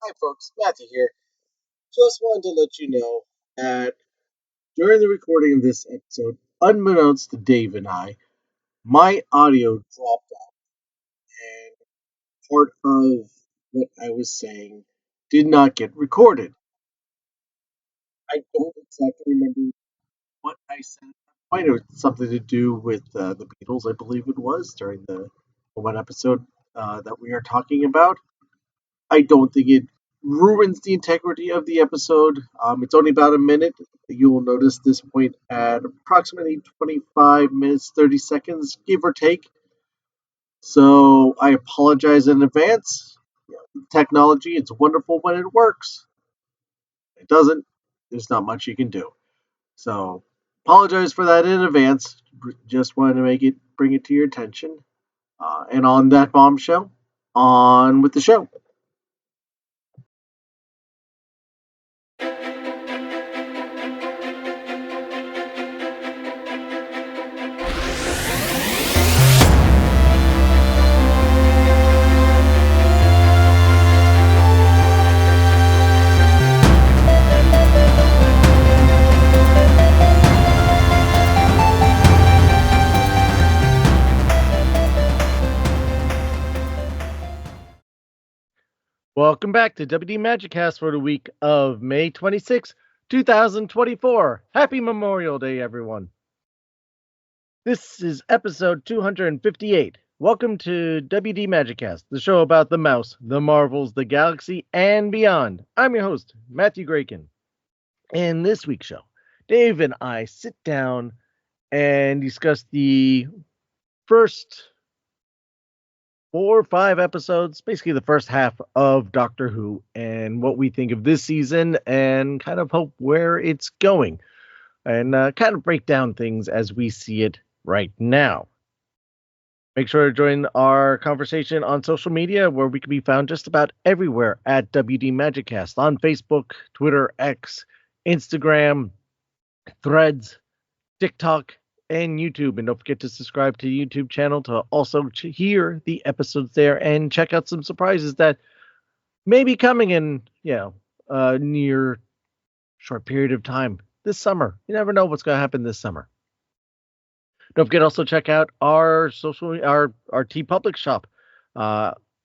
Hi, folks. Matthew here. Just wanted to let you know that during the recording of this episode, unbeknownst to Dave and I, my audio dropped out, and part of what I was saying did not get recorded. I don't exactly remember what I said. Might have something to do with the Beatles, I believe it was, during the one episode that we are talking about. I don't think it ruins the integrity of the episode. It's only about a minute. You will notice this point at approximately 25 minutes, 30 seconds, give or take. So I apologize in advance. Technology, it's wonderful when it works. It doesn't, there's not much you can do. So apologize for that in advance. Just wanted to bring it to your attention. And on that bombshell, on with the show. Welcome back to WD Magic Cast for the week of May 26, 2024. Happy Memorial Day, everyone. This is episode 258. Welcome to WD Magic Cast, the show about the mouse, the marvels, the galaxy, and beyond. I'm your host, Matthew Graken. In this week's show, Dave and I sit down and discuss the first 4 or 5 episodes, basically the first half of Doctor Who, and what we think of this season and kind of hope where it's going, and kind of break down things as we see it right now. Make sure to join our conversation on social media, where we can be found just about everywhere at WD Magiccast on Facebook, Twitter, X, Instagram, Threads, TikTok, and YouTube. And don't forget to subscribe to the YouTube channel to also hear the episodes there and check out some surprises that may be coming in, near short period of time this summer. You never know what's going to happen this summer. Don't forget also check out our T Public shop,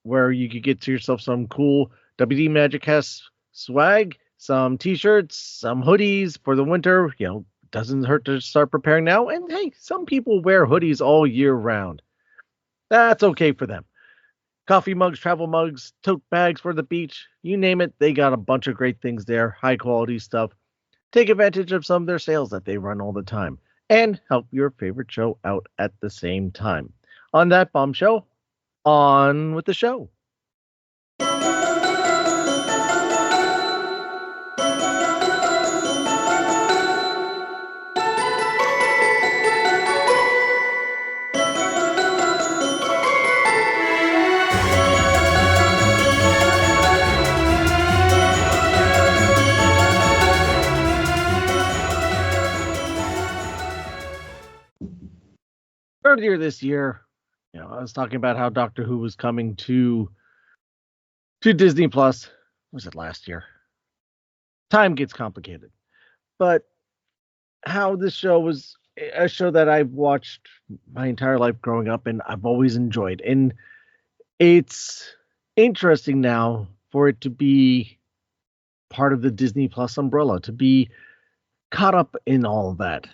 where you could get to yourself some cool WD Magic Cast swag, some t-shirts, some hoodies for the winter. Doesn't hurt to start preparing now. And hey, some people wear hoodies all year round. That's okay for them. Coffee mugs, travel mugs, tote bags for the beach, you name it, they got a bunch of great things there, high quality stuff. Take advantage of some of their sales that they run all the time and help your favorite show out at the same time. On that bombshell, on with the show. Earlier this year, I was talking about how Doctor Who was coming to Disney Plus. Was it last year? Time gets complicated. But how this show was a show that I've watched my entire life growing up and I've always enjoyed. And it's interesting now for it to be part of the Disney Plus umbrella, to be caught up in all of that.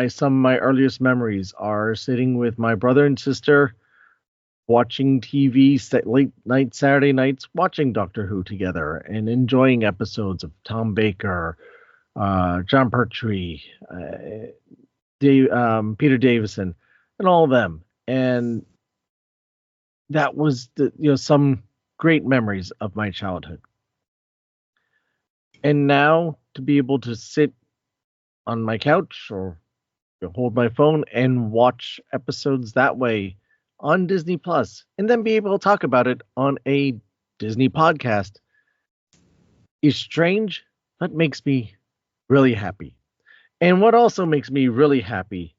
Some of my earliest memories are sitting with my brother and sister watching TV late night Saturday nights, watching Doctor Who together and enjoying episodes of Tom Baker, John Pertwee, Peter Davison, and all of them. And that was some great memories of my childhood. And now to be able to sit on my couch or hold my phone and watch episodes that way on Disney Plus, and then be able to talk about it on a Disney podcast is strange, but makes me really happy. And what also makes me really happy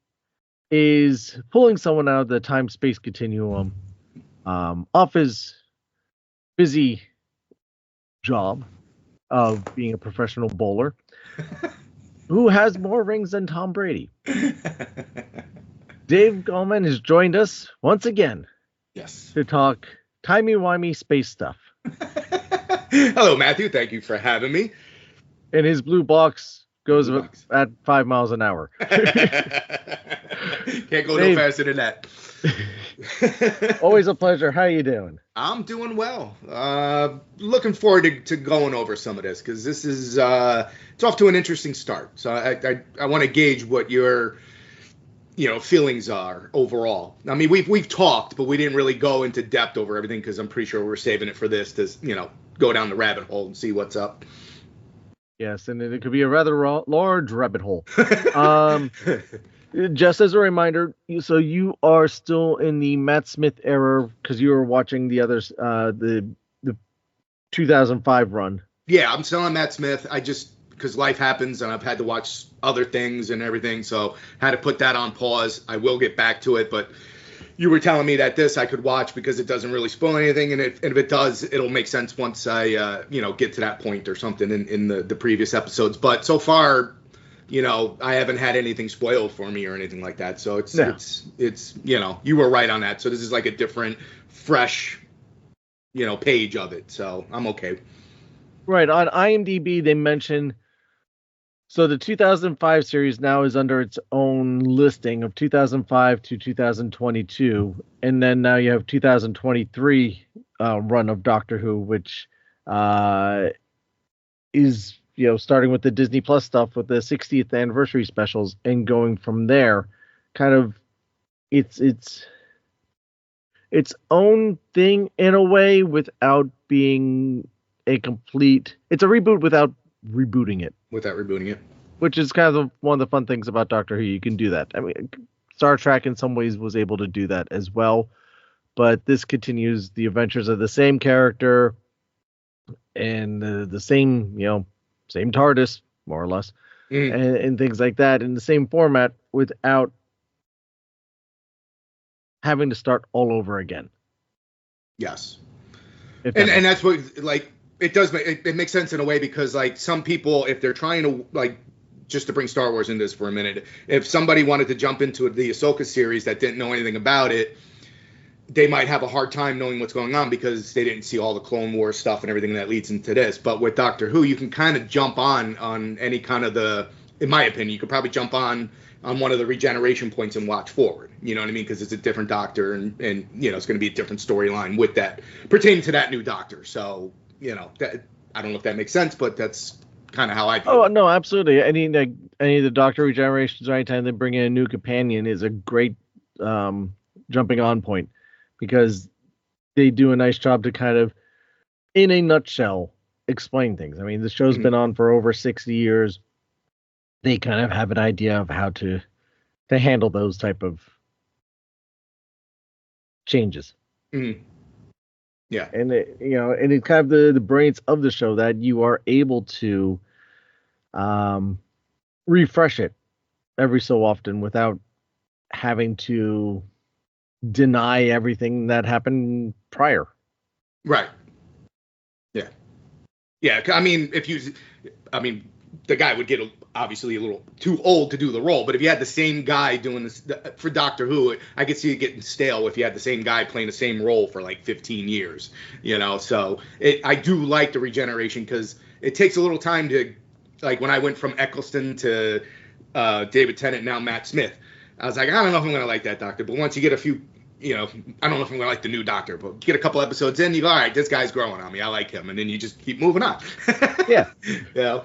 is pulling someone out of the time-space continuum, off his busy job of being a professional bowler who has more rings than Tom Brady. Dave Gallman has joined us once again Yes. to talk timey-wimey space stuff. Hello, Matthew. Thank you for having me. And his blue box goes Blue box. at 5 miles an hour. Can't go Dave. no faster than that. Always a pleasure. How you doing? I'm doing well. Looking forward to going over some of this because this is it's off to an interesting start. So I want to gauge what your feelings are overall. I mean, we've talked, but we didn't really go into depth over everything because I'm pretty sure we're saving it for this to go down the rabbit hole and see what's up. Yes, and it could be a rather large rabbit hole. Just as a reminder, so you are still in the Matt Smith era because you were watching the others, the 2005 run. Yeah, I'm still on Matt Smith. I just because life happens and I've had to watch other things and everything, so had to put that on pause. I will get back to it, but you were telling me that this I could watch because it doesn't really spoil anything, and if it does, it'll make sense once I get to that point or something in the previous episodes. But so far, I haven't had anything spoiled for me or anything like that. So it's you were right on that. So this is like a different, fresh, page of it. So I'm okay. Right. On IMDb, they mention so the 2005 series now is under its own listing of 2005 to 2022, and then now you have 2023 run of Doctor Who, which is starting with the Disney Plus stuff with the 60th anniversary specials and going from there. Kind of, it's own thing in a way without being a complete. It's a reboot without rebooting it. Without rebooting it. Which is kind of one of the fun things about Doctor Who. You can do that. I mean, Star Trek in some ways was able to do that as well. But this continues the adventures of the same character and the same, same TARDIS, more or less, and things like that in the same format without having to start all over again. Yes. And that's what, it does it makes sense in a way because, some people, if they're trying to, just to bring Star Wars into this for a minute, if somebody wanted to jump into the Ahsoka series that didn't know anything about it, they might have a hard time knowing what's going on because they didn't see all the Clone Wars stuff and everything that leads into this. But with Doctor Who, you can kind of jump on any kind of in my opinion, you could probably jump on one of the regeneration points and watch forward. You know what I mean? Because it's a different Doctor and it's going to be a different storyline with that pertaining to that new Doctor. So, that, I don't know if that makes sense, but that's kind of how I view it. No, absolutely. Any of the Doctor regenerations or anytime they bring in a new companion is a great jumping on point because they do a nice job to kind of, in a nutshell, explain things. I mean, the show's been on for over 60 years. They kind of have an idea of how to handle those type of changes. Mm-hmm. Yeah. And and it's kind of the brains of the show that you are able to refresh it every so often without having to deny everything that happened prior. Right. Yeah. Yeah. I mean, the guy would get obviously a little too old to do the role, but if you had the same guy doing this for Doctor Who, I could see it getting stale if you had the same guy playing the same role for 15 years, so I do like the regeneration because it takes a little time to, when I went from Eccleston to David Tennant, now Matt Smith, I was like, I don't know if I'm going to like that Doctor, but once you get a few, I don't know if I'm going to like the new Doctor, but get a couple episodes in, you go, all right, this guy's growing on me, I like him, and then you just keep moving on. Yeah. Yeah.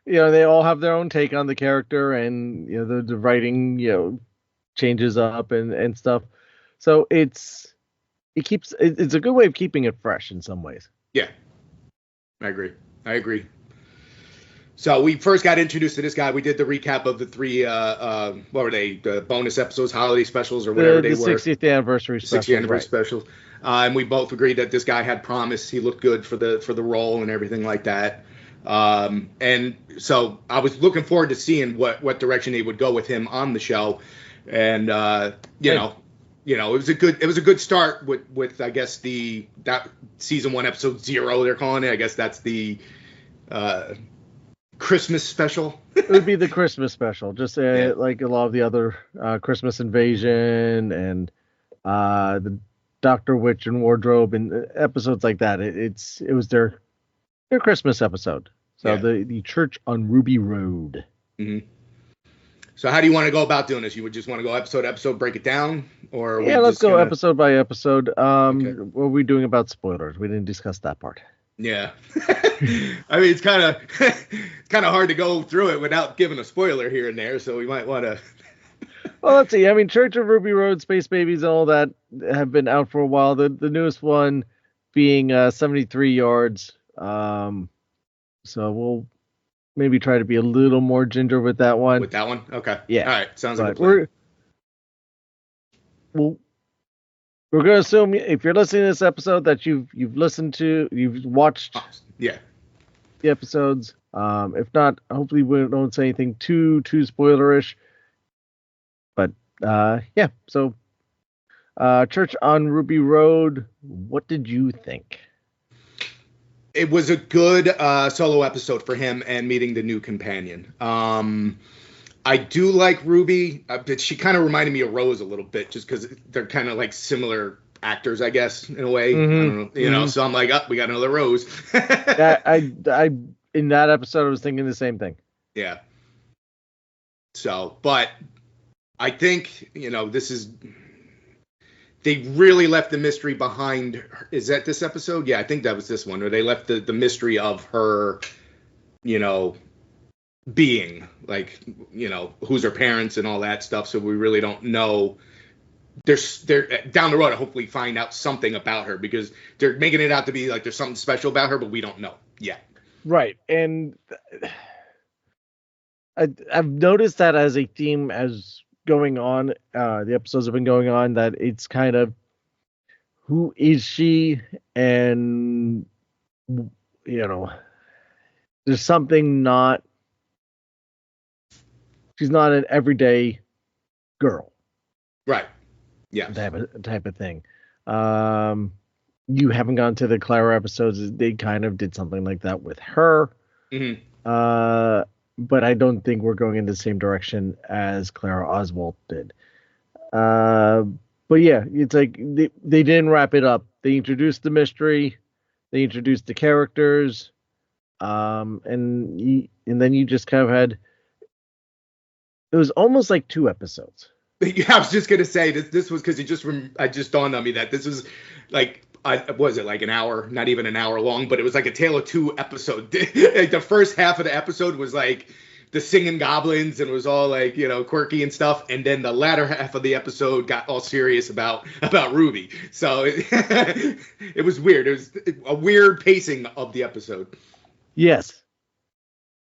They all have their own take on the character, and the writing changes up and stuff. So it's a good way of keeping it fresh in some ways. Yeah, I agree. So we first got introduced to this guy. We did the recap of the three what were they? The bonus episodes, holiday specials, or whatever they were. The 60th anniversary specials. 60th anniversary specials. And we both agreed that this guy had promise. He looked good for the role and everything like that. And so I was looking forward to seeing what direction they would go with him on the show. And you know, it was a good start with I guess that season 1 episode 0 they're calling it. I guess that's the Christmas special. It would be the Christmas special, just Yeah. like a lot of the other Christmas Invasion and the Doctor Witch and Wardrobe and episodes like that. It was their Christmas episode. So the Church on Ruby Road. Mm-hmm. So how do you want to go about doing this? You would just want to go episode to episode, break it down, or let's go episode by episode. Okay. What are we doing about spoilers? We didn't discuss that part. Yeah. I mean, it's kind of hard to go through it without giving a spoiler here and there, so we might want to. Well, let's see. I mean, Church of Ruby Road, Space Babies, and all that have been out for a while. The newest one being 73 yards. So we'll maybe try to be a little more ginger with that one. With that one? Okay. Yeah. All right. Sounds like a plan. We're going to assume if you're listening to this episode that you've watched the episodes. If not, hopefully we don't say anything too spoilerish. But yeah, so Church on Ruby Road, what did you think? It was a good solo episode for him and meeting the new companion. I do like Ruby, but she kind of reminded me of Rose a little bit, just because they're kind of like similar actors, I guess, in a way. Mm-hmm. I don't know, you know. So I'm like, we got another Rose. I in that episode I was thinking the same thing. Yeah. So, but I think they really left the mystery behind. Is that this episode? Yeah, I think that was this one where they left the mystery of her, being like, who's her parents and all that stuff. So we really don't know. They're down the road to hopefully find out something about her, because they're making it out to be like there's something special about her, but we don't know yet. Right. And I've noticed that as a theme as going on, the episodes have been going on, that it's kind of, who is she? And, there's something she's not an everyday girl. Right. Yeah. Type of thing. You haven't gone to the Clara episodes. They kind of did something like that with her. Mm-hmm. But I don't think we're going in the same direction as Clara Oswald did. But yeah, it's like they didn't wrap it up. They introduced the mystery, they introduced the characters, and then you just kind of had. It was almost like 2 episodes. Yeah, I was just gonna say this was because I just dawned on me that this was like. Was it like an hour, not even an hour long, but it was like a Tale of 2 episode. Like the first half of the episode was like the singing goblins and it was all like, quirky and stuff. And then the latter half of the episode got all serious about Ruby. So it was weird. It was a weird pacing of the episode. Yes.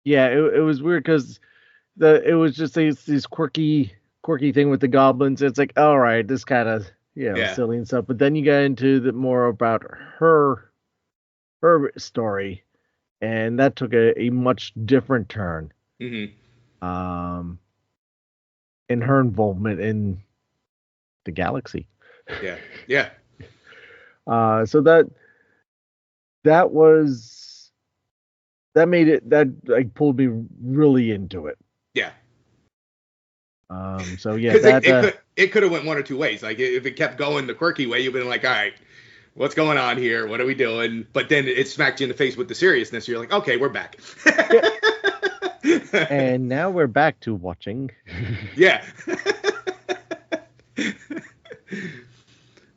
Yeah, it was weird because it was just these quirky thing with the goblins. It's like, all right, this kind of silly and stuff. But then you get into the more about her story, and that took a much different turn. Mm-hmm. In her involvement in the galaxy. Yeah. So that made it, that like pulled me really into it. Yeah. So yeah, it could have went one or two ways. Like if it kept going the quirky way, you've been like, all right, what's going on here? What are we doing? But then it smacked you in the face with the seriousness. You're like, okay, we're back. And now we're back to watching. Yeah.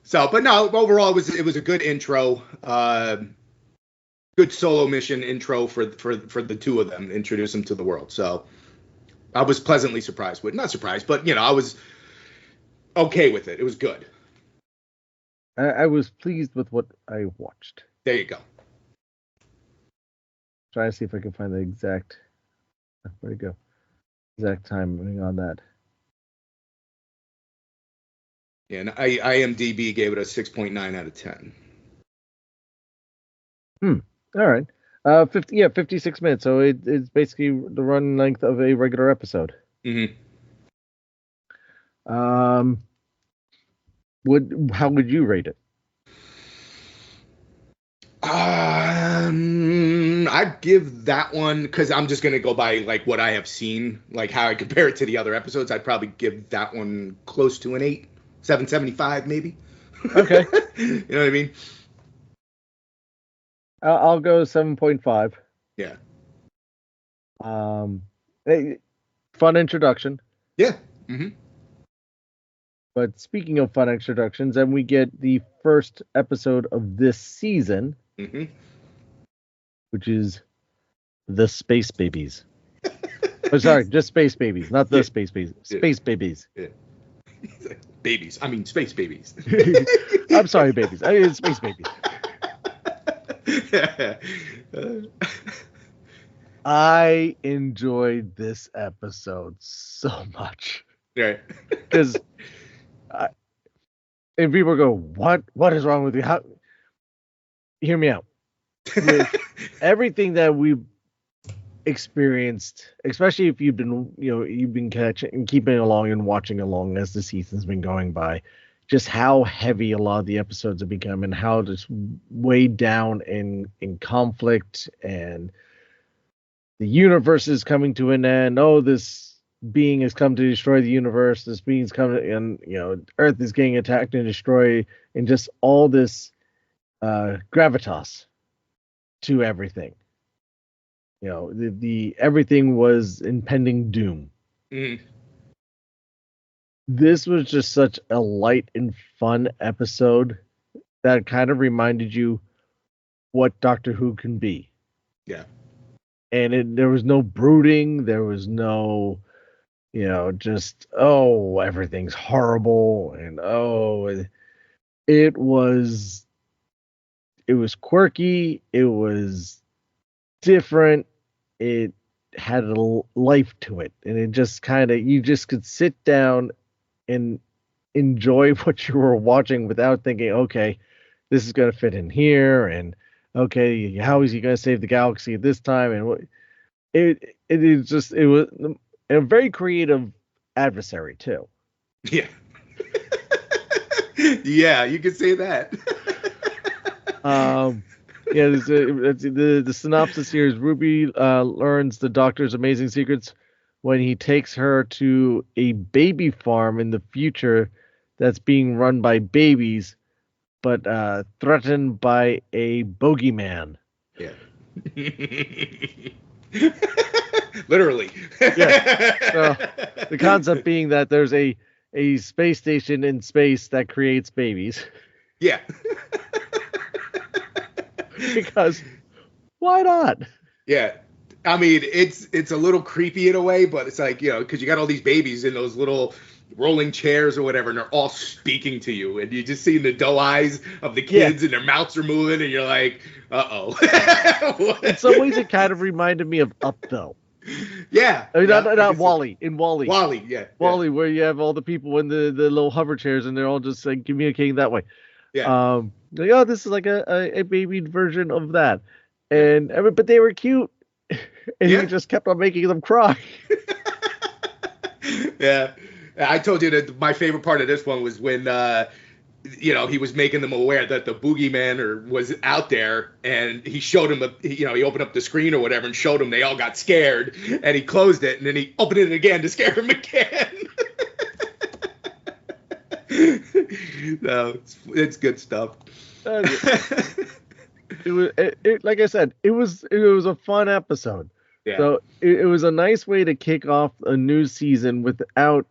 So, but no, overall it was a good intro. Good solo mission intro for the two of them, introduce them to the world. So I was pleasantly surprised with, not surprised, but I was okay with it. It was good. I was pleased with what I watched. There you go. Try to see if I can find the exact, where'd it go? Exact timing on that. Yeah, and IMDb gave it a 6.9 out of 10. All right. 56 minutes. So it's basically the run length of a regular episode. Mm-hmm. How would you rate it? I'd give that one, because I'm just gonna go by like what I have seen, like how I compare it to the other episodes. I'd probably give that one close to an 8, 7.75 maybe. Okay. You know what I mean? I'll go 7.5. Yeah. Fun introduction. Yeah. Mm-hmm. But speaking of fun introductions, and we get the first episode of this season, which is the Space Babies. Oh, sorry, just Space Babies, not the Space Babies. Space Babies. Yeah. Babies. I mean, space babies. I'm sorry, babies. I mean, Space Babies. I enjoyed this episode so much. Right. Because and people go, what is wrong with you? How? Hear me out. With everything that we've experienced, especially if you've been catching and keeping along and watching along as the season's been going by, just how heavy a lot of the episodes have become and how just weighed down in conflict, and the universe is coming to an end. Oh, this being has come to destroy the universe. This being's coming, and Earth is getting attacked and destroyed, and just all this gravitas to everything. The everything was impending doom. Mm. This was just such a light and fun episode that kind of reminded you what Doctor Who can be. Yeah. And there was no brooding. There was no, just, oh, everything's horrible. And, it was quirky. It was different. It had a life to it. And it just you just could sit down and enjoy what you were watching without thinking, okay, this is going to fit in here. And, okay, how is he going to save the galaxy at this time? And what it was a very creative adversary too. Yeah. Yeah, you could say that. The synopsis here is Ruby learns the Doctor's amazing secrets when he takes her to a baby farm in the future that's being run by babies, but threatened by a bogeyman. Yeah. Literally. Yeah. So the concept being that there's a space station in space that creates babies. Yeah. Because why not? Yeah. I mean, it's a little creepy in a way, but it's like, because you got all these babies in those little rolling chairs or whatever, and they're all speaking to you, and you just see the doe eyes of the kids, and their mouths are moving, and you're like, uh-oh. In some ways, it kind of reminded me of Up, though. Yeah. I mean, not Wall-E. In Wall-E. Wall-E, yeah. Wall-E, where you have all the people in the little hover chairs, and they're all just like communicating that way. Yeah. This is like a baby version of that. But they were cute. And he just kept on making them cry. Yeah. I told you that my favorite part of this one was when, he was making them aware that the boogeyman was out there, and he showed them, he opened up the screen or whatever and showed them. They all got scared, and he closed it, and then he opened it again to scare them again. No, it's good stuff. It was like I said, it was a fun episode. Yeah. So it was a nice way to kick off a new season without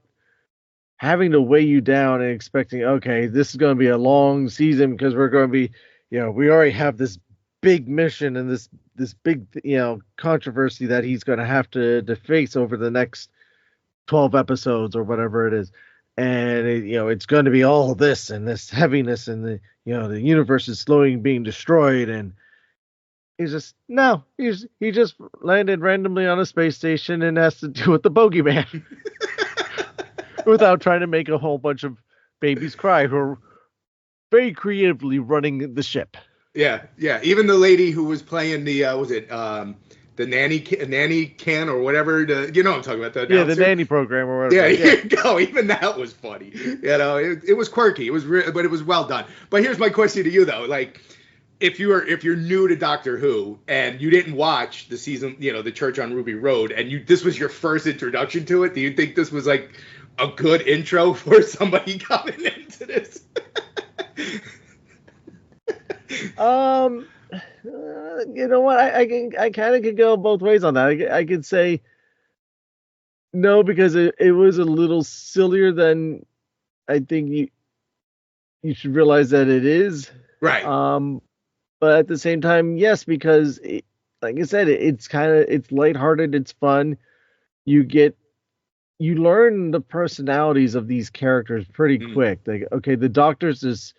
having to weigh you down and expecting, okay, this is going to be a long season because we're going to be, we already have this big mission and this big, controversy that he's going to have to face over the next 12 episodes or whatever it is. And it's going to be all this and this heaviness, and the universe is slowly being destroyed, and he's just he just landed randomly on a space station and has to deal with the bogeyman without trying to make a whole bunch of babies cry who are very creatively running the ship. Yeah. Even the lady who was playing the the nanny can or whatever. You know what I'm talking about. The the nanny program or whatever. Yeah, here you go. Even that was funny. It was quirky. It was but it was well done. But here's my question to you though, like. If you're new to Doctor Who and you didn't watch the season, the Church on Ruby Road, and this was your first introduction to it, do you think this was like a good intro for somebody coming into this? You know what? I kind of could go both ways on that. I could say no because it was a little sillier than I think you should realize that it is. Right. But at the same time, yes, because like I said, it's lighthearted, it's fun. You learn the personalities of these characters pretty quick. Like, okay, the Doctor's this,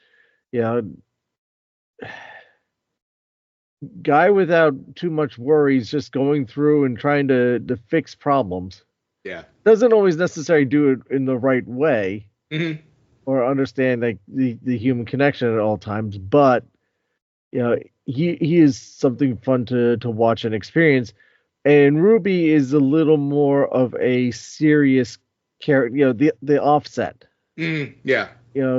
guy without too much worries, just going through and trying to fix problems. Yeah. Doesn't always necessarily do it in the right way Mm-hmm. or understand like the human connection at all times, but he is something fun to watch and experience. And Ruby is a little more of a serious character, the offset. Yeah.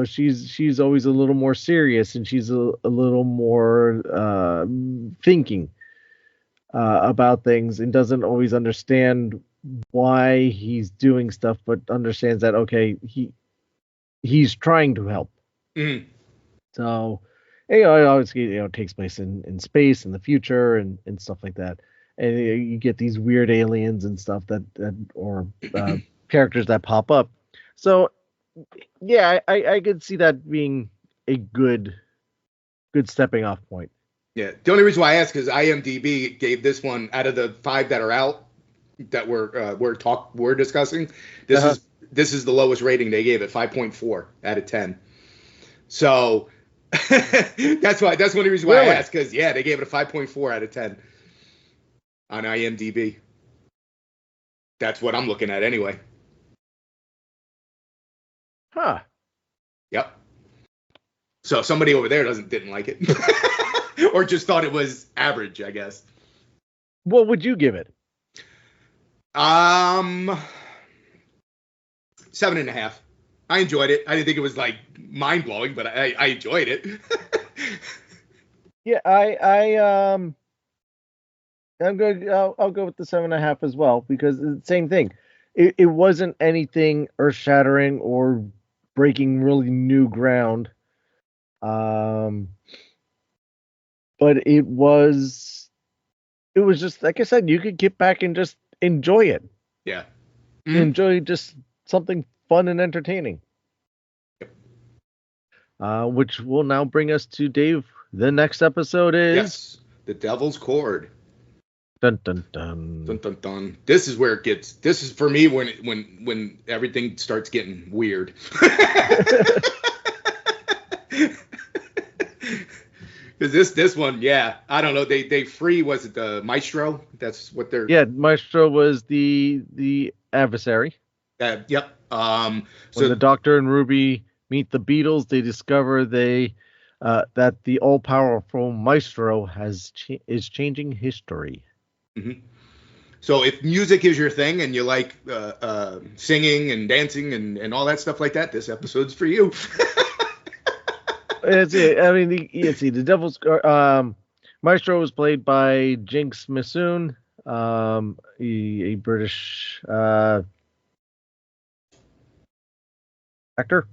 She's always a little more serious, and she's a little more thinking about things, and doesn't always understand why he's doing stuff, but understands that okay, he's trying to help. Mm-hmm. So, it obviously takes place in space in the future and stuff like that, and you get these weird aliens and stuff that or characters that pop up. So yeah, I could see that being a good stepping off point. Yeah, the only reason why I asked is IMDb gave this one, out of the 5 that are out that we're discussing, this is the lowest rating they gave it, 5.4 out of 10. So that's one of the reasons why I asked, because they gave it a 5.4 out of 10 on IMDb. That's what I'm looking at anyway. Huh. Yep. So somebody over there didn't like it, or just thought it was average, I guess. What would you give it? 7.5. I enjoyed it. I didn't think it was like mind blowing, but I enjoyed it. Yeah, I'm good. I'll go with the 7.5 as well, because it's the same thing. It wasn't anything earth shattering or breaking really new ground. But it was just, like I said, you could get back and just enjoy it. Yeah. Mm-hmm. Enjoy just something fun and entertaining. Which will now bring us to Dave. The next episode is The Devil's Chord. Dun dun dun. Dun dun dun. This is where this is for me when everything starts getting weird. Because this one, I don't know. They free, was it the Maestro? That's what they're. Yeah, Maestro was the adversary. Yep. When the Doctor and Ruby meet the Beatles, they discover that the all-powerful Maestro is changing history. Mm-hmm. So if music is your thing and you like singing and dancing and all that stuff like that, this episode's for you. That's it. I mean, the Devil's Maestro was played by Jinx Missoon, a British actor.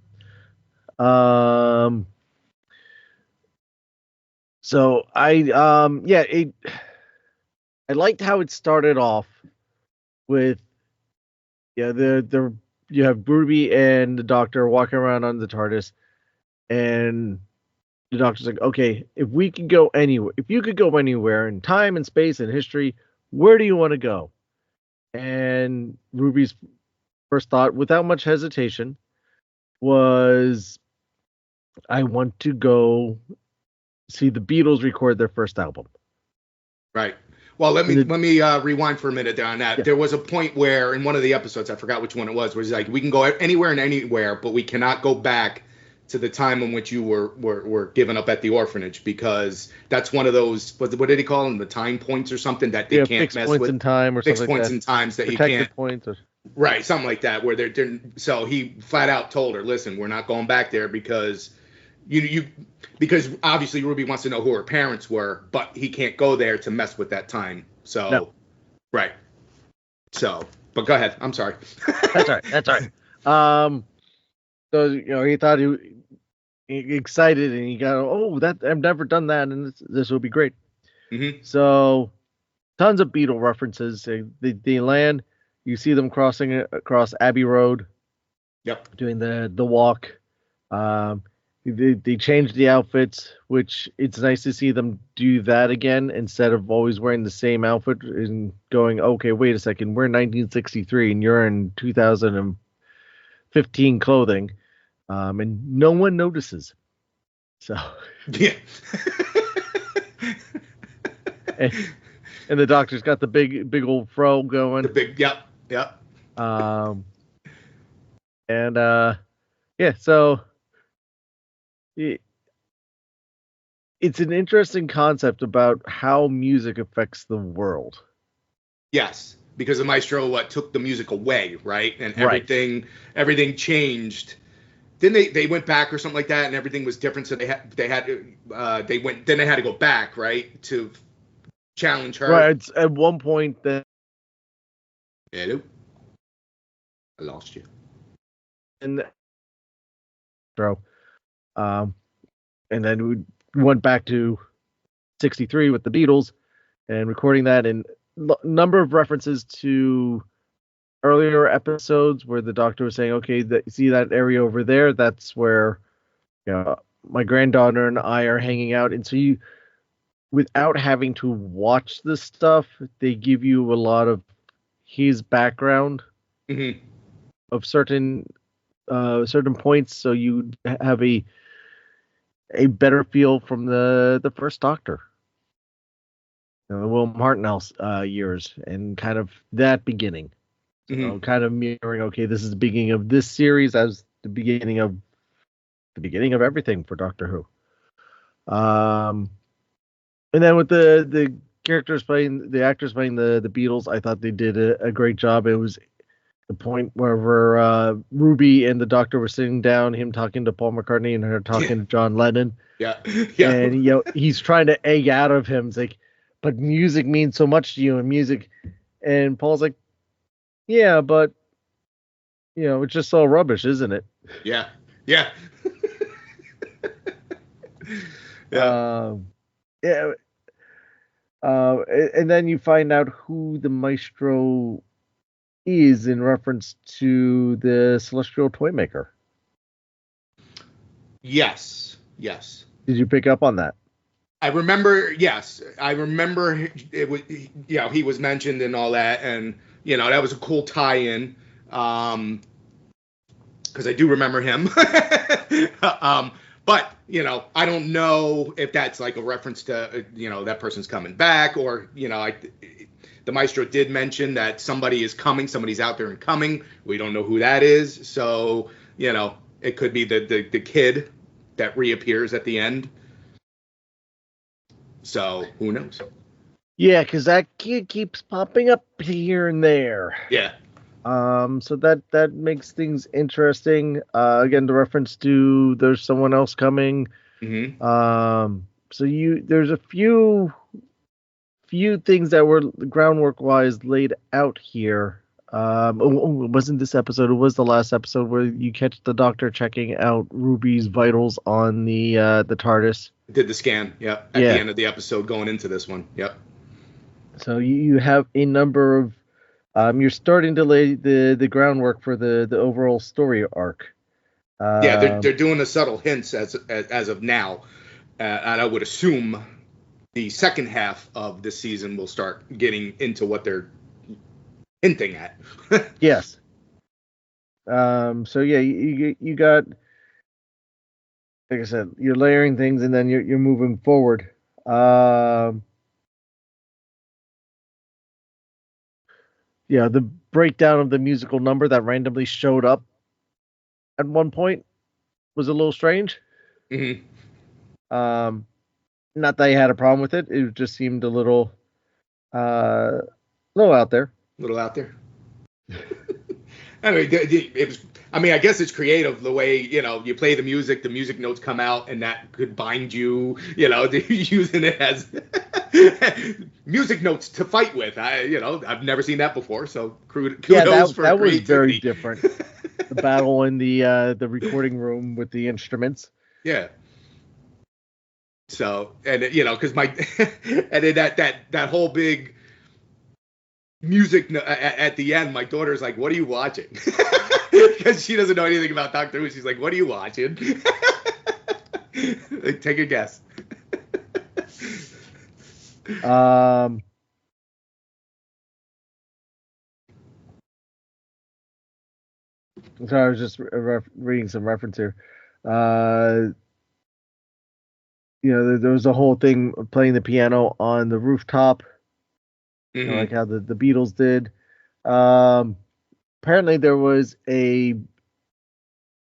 So I liked how it started off with you have Ruby and the Doctor walking around on the TARDIS, and the Doctor's like, okay, if you could go anywhere in time and space and history, where do you want to go? And Ruby's first thought, without much hesitation, was, I want to go see the Beatles record their first album. Right. Well, let me rewind for a minute there on that. Yeah. There was a point where in one of the episodes, I forgot which one it was, where it's like, we can go anywhere and anywhere, but we cannot go back to the time in which you were given up at the orphanage, because that's one of those, what did he call them, the time points or something that they can't fixed mess points with. in time or Fixed something like points that. in times that Protected you can't. Points or... Right, something like that, where they're so he flat out told her, listen, we're not going back there because because obviously Ruby wants to know who her parents were, but he can't go there to mess with that time. So no. Right. So, but go ahead. I'm sorry. That's all right. That's all right. So he thought he excited, and he got, that I've never done that, and this will be great. Mm-hmm. So tons of Beatle references. They land. You see them crossing across Abbey Road. Yep. Doing the walk. They changed the outfits, which it's nice to see them do that again instead of always wearing the same outfit and going, okay, wait a second, we're in 1963 and you're in 2015 clothing, and no one notices. So yeah. and the doctor's got the big old fro going. The big, yep. So it's an interesting concept about how music affects the world. Yes, because the maestro took the music away, right? And everything changed. Then they went back or something like that, and everything was different. So they had to go back, right, to challenge her. Right. It's at one point that. Hello, I lost you. And then we went back to 63 with the Beatles and recording that, and number of references to earlier episodes where the doctor was saying, okay, see that area over there, that's where my granddaughter and I are hanging out. And so you, without having to watch this stuff, they give you a lot of his background of certain points, so you have a better feel from the first Doctor, the William Hartnell's years, and kind of that beginning. So kind of mirroring, okay, this is the beginning of this series as the beginning of everything for Doctor Who. And then with the actors playing the Beatles, I thought they did a great job. It was the point where Ruby and the Doctor were sitting down, him talking to Paul McCartney and her talking to John Lennon. Yeah. And he's trying to egg out of him. It's like, but music means so much to you, and music. And Paul's like, yeah, but it's just all rubbish, isn't it? Yeah. And then you find out who the maestro is in reference to the Celestial Toymaker. Yes. Did you pick up on that? I remember. Yes, I remember. It was, he was mentioned and all that, and that was a cool tie-in. Because I do remember him. But I don't know if that's like a reference to that person's coming back, or the maestro did mention that somebody is coming, somebody's out there and coming. We don't know who that is, so it could be the kid that reappears at the end. So who knows? Yeah, because that kid keeps popping up here and there. Yeah. So that makes things interesting. Again, the reference to there's someone else coming. Mm-hmm. So there's a few things that were groundwork wise laid out here. It wasn't this episode. It was the last episode where you catch the Doctor checking out Ruby's vitals on the TARDIS. Did the scan, at the end of the episode going into this one. Yep. So you have a number of you're starting to lay the groundwork for the overall story arc. They're doing the subtle hints as of now, and I would assume the second half of this season will start getting into what they're hinting at. Yes. So yeah, you got, like I said, you're layering things and then you're moving forward. The breakdown of the musical number that randomly showed up at one point was a little strange. Mm-hmm. Not that I had a problem with it. It just seemed a little out there. A little out there. Anyway, it was. I mean, I guess it's creative the way you play the music notes come out, and that could bind you. Using it as music notes to fight with. I've never seen that before. So kudos for that creativity. Was very different. The battle in the recording room with the instruments. Yeah. So because my and then that whole big music at the end, my daughter's like, "What are you watching?" Because she doesn't know anything about Doctor Who. She's like, "What are you watching?" Like, take a guess. So I was just reading some reference here. There was a whole thing playing the piano on the rooftop, like how the Beatles did. Apparently, there was a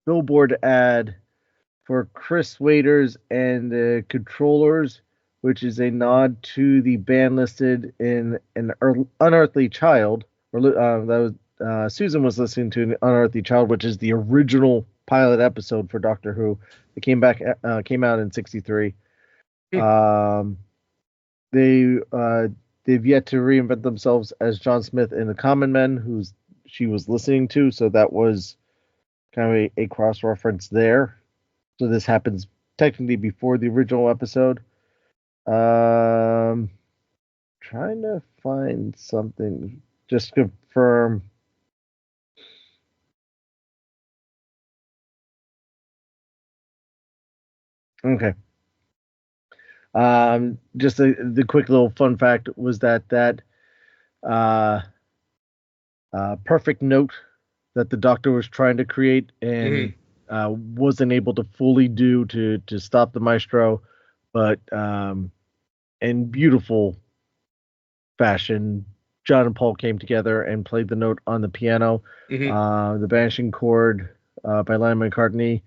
billboard ad for Chris Waiters and the Controllers, which is a nod to the band listed in An Unearthly Child. Susan was listening to An Unearthly Child, which is the original pilot episode for Doctor Who. It came out in '63. They've yet to reinvent themselves as John Smith in The Common Men, who's she was listening to, so that was kind of a cross reference there. So this happens technically before the original episode. Trying to find something just to confirm. Okay. Just the quick little fun fact was that perfect note that the Doctor was trying to create and wasn't able to fully do to stop the maestro, but in beautiful fashion, John and Paul came together and played the note on the piano. The Banishing Chord by Lennon McCartney.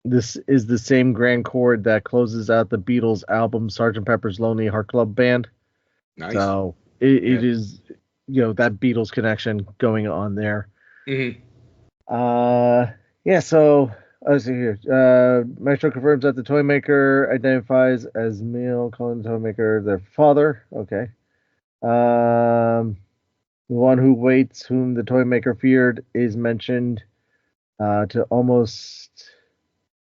This is the same grand chord that closes out the Beatles album Sgt. Pepper's Lonely Heart Club Band. Nice. So it is, that Beatles connection going on there. So let's see here. Maestro confirms that the toy maker identifies as male, calling the toy maker their father. Okay. The one who waits, whom the toy maker feared, is mentioned to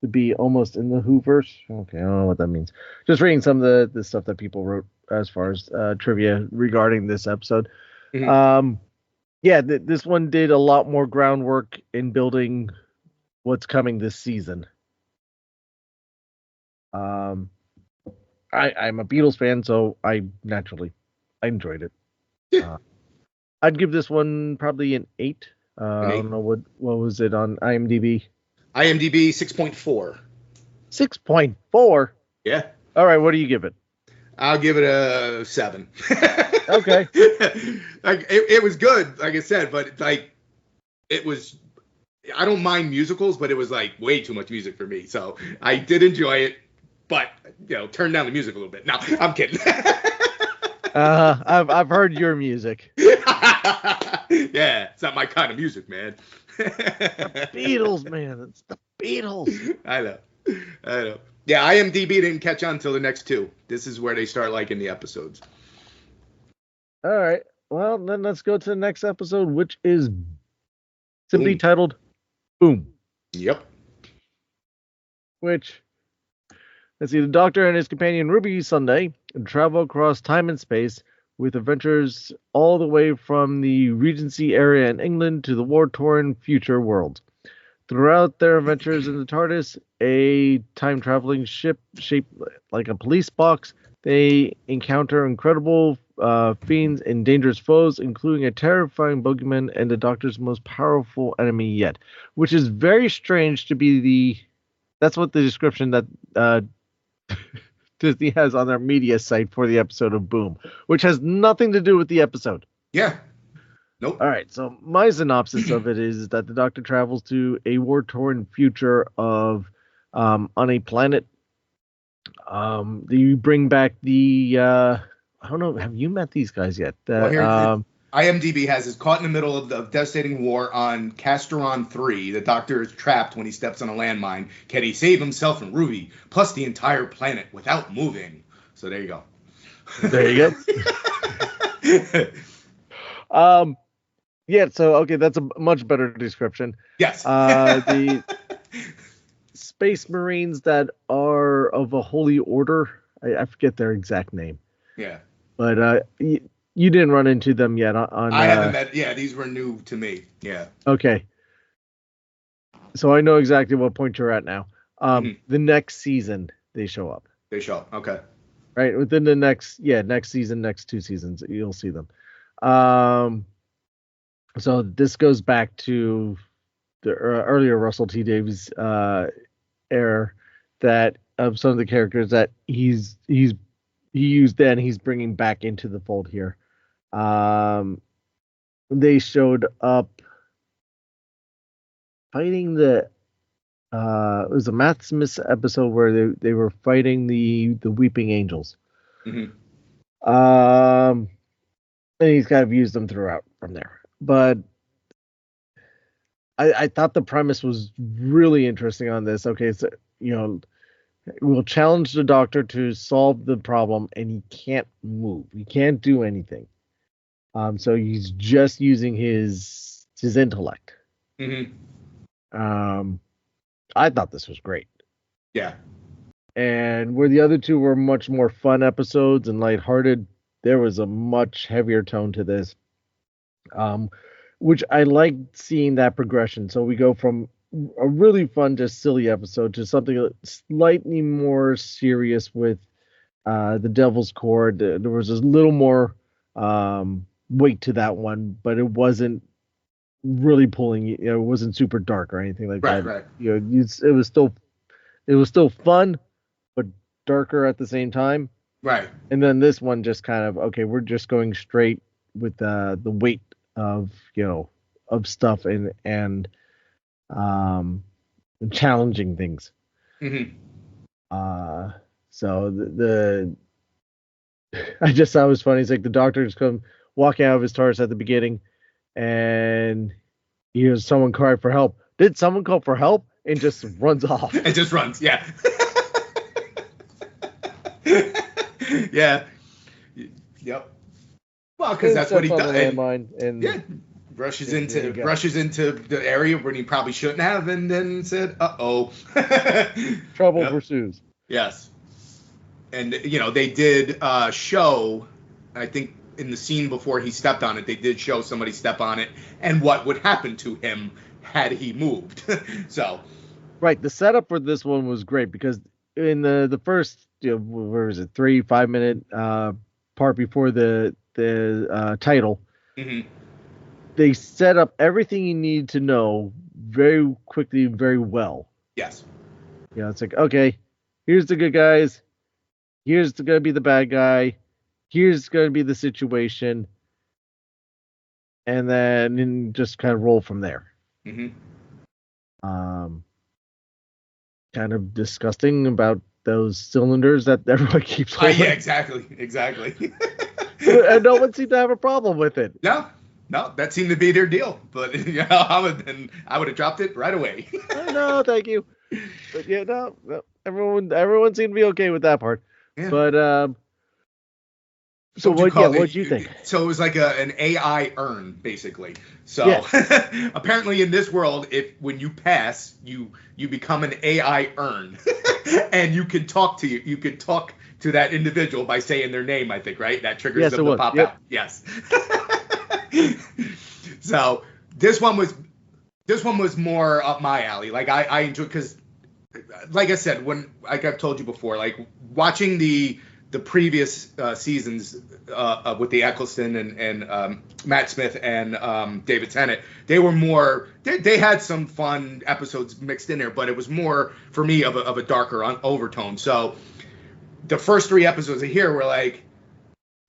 be almost in the Whoverse. Okay, I don't know what that means. Just reading some of the stuff that people wrote as far as trivia regarding this episode. This one did a lot more groundwork in building what's coming this season. I'm a Beatles fan, so I enjoyed it. I'd give this one probably an 8. I don't know what was it on IMDb. IMDb 6.4. 6.4? Yeah. All right, what do you give it? I'll give it a 7. Okay. Like it was good, like I said, but like it was. I don't mind musicals, but it was like way too much music for me. So I did enjoy it, but turn down the music a little bit. No, I'm kidding. I've heard your music. Yeah, it's not my kind of music, man. The Beatles, man. It's the Beatles. I know. Yeah, IMDb didn't catch on until the next 2. This is where they start liking the episodes. All right. Well, then let's go to the next episode, which is simply titled Boom. Yep. Which, let's see, the Doctor and his companion Ruby Sunday travel across time and space with adventures all the way from the Regency area in England to the war-torn future world. Throughout their adventures in the TARDIS, a time-traveling ship shaped like a police box, they encounter incredible fiends and dangerous foes, including a terrifying bogeyman and the Doctor's most powerful enemy yet, which is very strange to be that's what the description that Disney has on their media site for the episode of Boom, which has nothing to do with the episode. Yeah. Nope. All right, so my synopsis of it is that the Doctor travels to a war-torn future of on a planet. You bring back the I don't know. Have you met these guys yet? Well, here IMDb has is caught in the middle of the devastating war on Casteron 3. The Doctor is trapped when he steps on a landmine. Can he save himself and Ruby, plus the entire planet, without moving? So there you go. There you go. Yeah. So okay, that's a much better description. Yes. The Space Marines that are of a holy order. I forget their exact name. Yeah. But you didn't run into them yet on. I haven't met. Yeah, these were new to me. Yeah. Okay. So I know exactly what point you're at now. The next season they show up. They show up. Okay. Right within the next season, next 2 seasons, you'll see them. So this goes back to the earlier Russell T Davies era that of some of the characters that he used then he's bringing back into the fold here. They showed up fighting the it was a Matt Smith episode where they were fighting the Weeping Angels. And he's kind of used them throughout from there. But I thought the premise was really interesting on this. Okay, so we'll challenge the Doctor to solve the problem, and he can't move. He can't do anything. So he's just using his intellect. I thought this was great. Yeah. And where the other two were much more fun episodes and lighthearted, there was a much heavier tone to this. Which I liked seeing that progression. So we go from a really fun, just silly episode to something slightly more serious with the Devil's Cord. There was a little more weight to that one, but it wasn't really pulling. It wasn't super dark or anything like that. Right. It was still fun, but darker at the same time. Right. And then this one just kind of we're just going straight with the weight of stuff and challenging things. So the I just thought it was funny. It's like the Doctor just come walking out of his TARDIS at the beginning, and he hears someone cry for help. Did someone call for help? And just runs off. It just runs. Yeah. Yeah. Yep. Well, because that's what he does. And rushes into the area where he probably shouldn't have, and then said, "Uh-oh." Trouble pursues. Yes. And they did show, I think in the scene before he stepped on it, they did show somebody step on it and what would happen to him had he moved. So. Right. The setup for this one was great because in the first, where is it, 3-5 minute part before the title, they set up everything you need to know very quickly, very well. Yes. It's like, okay, here's the good guys, here's going to be the bad guy, here's going to be the situation, and then just kind of roll from there. Kind of disgusting about those cylinders that everyone keeps holding. Yeah, exactly. And no one seemed to have a problem with it. No, that seemed to be their deal. But I would have dropped it right away. No, thank you. But yeah, no, everyone seemed to be okay with that part. Yeah. But so what'd you think? So it was like an AI urn, basically. So apparently in this world, when you pass, you become an AI urn, and you can talk to that individual by saying their name. I think, right? That triggers them to pop out. Yes. So this one was more up my alley. Like I enjoyed, because, like I said, like I've told you before, like watching the previous seasons with the Eccleston and Matt Smith and David Tennant, they were more. They had some fun episodes mixed in there, but it was more for me of a darker overtone. So the first 3 episodes of here were like,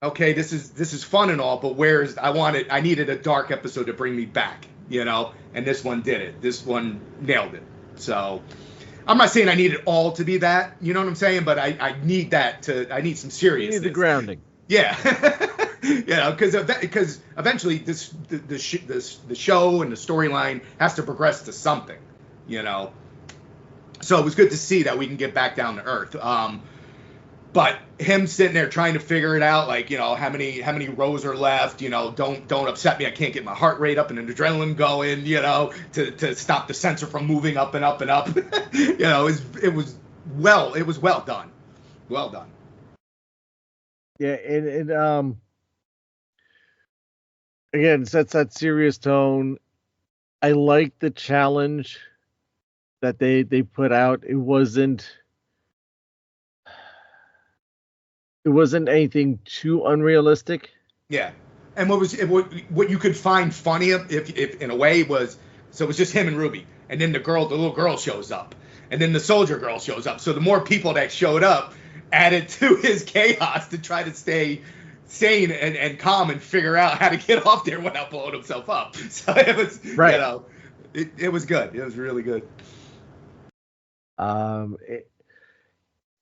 okay, this is fun and all, but I needed a dark episode to bring me back, and this one did it. This one nailed it. So I'm not saying I need it all to be that, you know what I'm saying, but I need I need some seriousness. You need the grounding. Yeah. Because eventually the show and the storyline has to progress to something, So it was good to see that we can get back down to earth. But him sitting there trying to figure it out, like, how many rows are left, don't upset me. I can't get my heart rate up and an adrenaline going, to stop the sensor from moving up and up and up. It was well done. Well done. Yeah, and again, sets that serious tone. I like the challenge that they put out. It wasn't anything too unrealistic. Yeah. And what you could find funny if in a way was, so it was just him and Ruby, and then the little girl shows up, and then the soldier girl shows up. So the more people that showed up added to his chaos to try to stay sane and calm and figure out how to get off there without blowing himself up. So it was, right. It was good. It was really good. They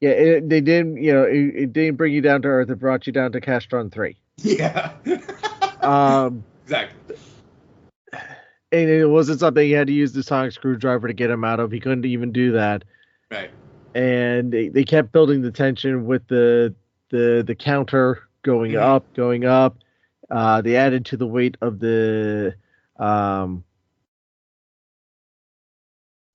didn't, it didn't bring you down to earth. It brought you down to Castron 3. Yeah. Exactly. And it wasn't something you had to use the sonic screwdriver to get him out of. He couldn't even do that. Right. And they kept building the tension with the counter going up. They added to the weight of the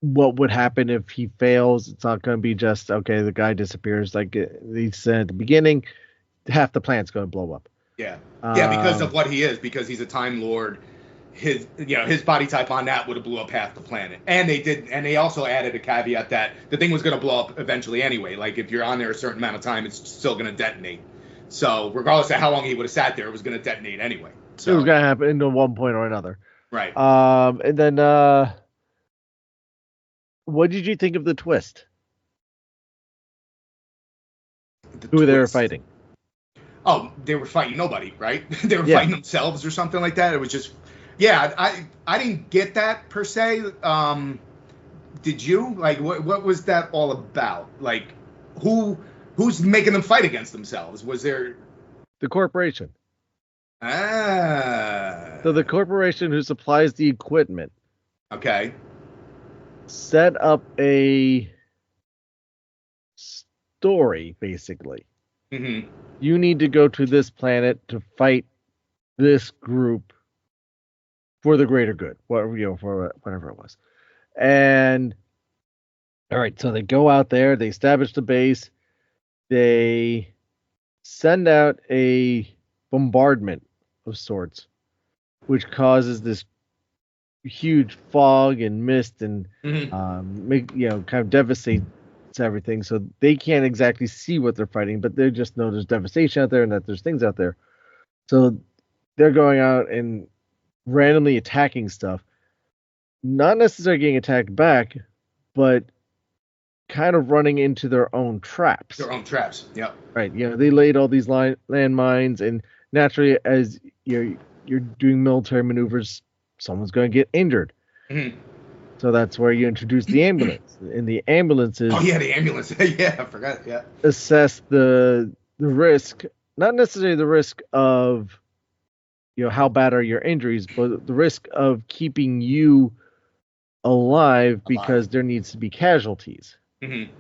what would happen if he fails. It's not going to be just, okay, the guy disappears like they said at the beginning. Half the plant's going to blow up. Yeah. Because of what he is, because he's a Time Lord. His body type on that would have blew up half the planet. And they also added a caveat that the thing was going to blow up eventually anyway. Like, if you're on there a certain amount of time, it's still going to detonate. So regardless of how long he would have sat there, it was going to detonate anyway. So it was going to happen at one point or another. Right. And then what did you think of the twist? Who they were fighting? Oh, they were fighting nobody, right? They were fighting themselves or something like that. It was just, I didn't get that per se. Did you? Like, what was that all about? Like, who's making them fight against themselves? Was there the corporation? So the corporation who supplies the equipment. Okay. Set up a story, basically. Mm-hmm. You need to go to this planet to fight this group for the greater good, for whatever it was. And all right, so they go out there, they establish the base, they send out a bombardment of sorts, which causes this huge fog and mist and kind of devastates everything. So they can't exactly see what they're fighting, but they just know there's devastation out there and that there's things out there. So they're going out and randomly attacking stuff, not necessarily getting attacked back, but kind of running into their own traps. Yep. Right. They laid all these landmines, and naturally, as you're doing military maneuvers, someone's going to get injured. Mm-hmm. So that's where you introduce the ambulance. And the ambulances... Oh, yeah, the ambulance. Yeah, I forgot, yeah. Assess the risk, not necessarily the risk of, how bad are your injuries, but the risk of keeping you alive because there needs to be casualties. Mm-hmm.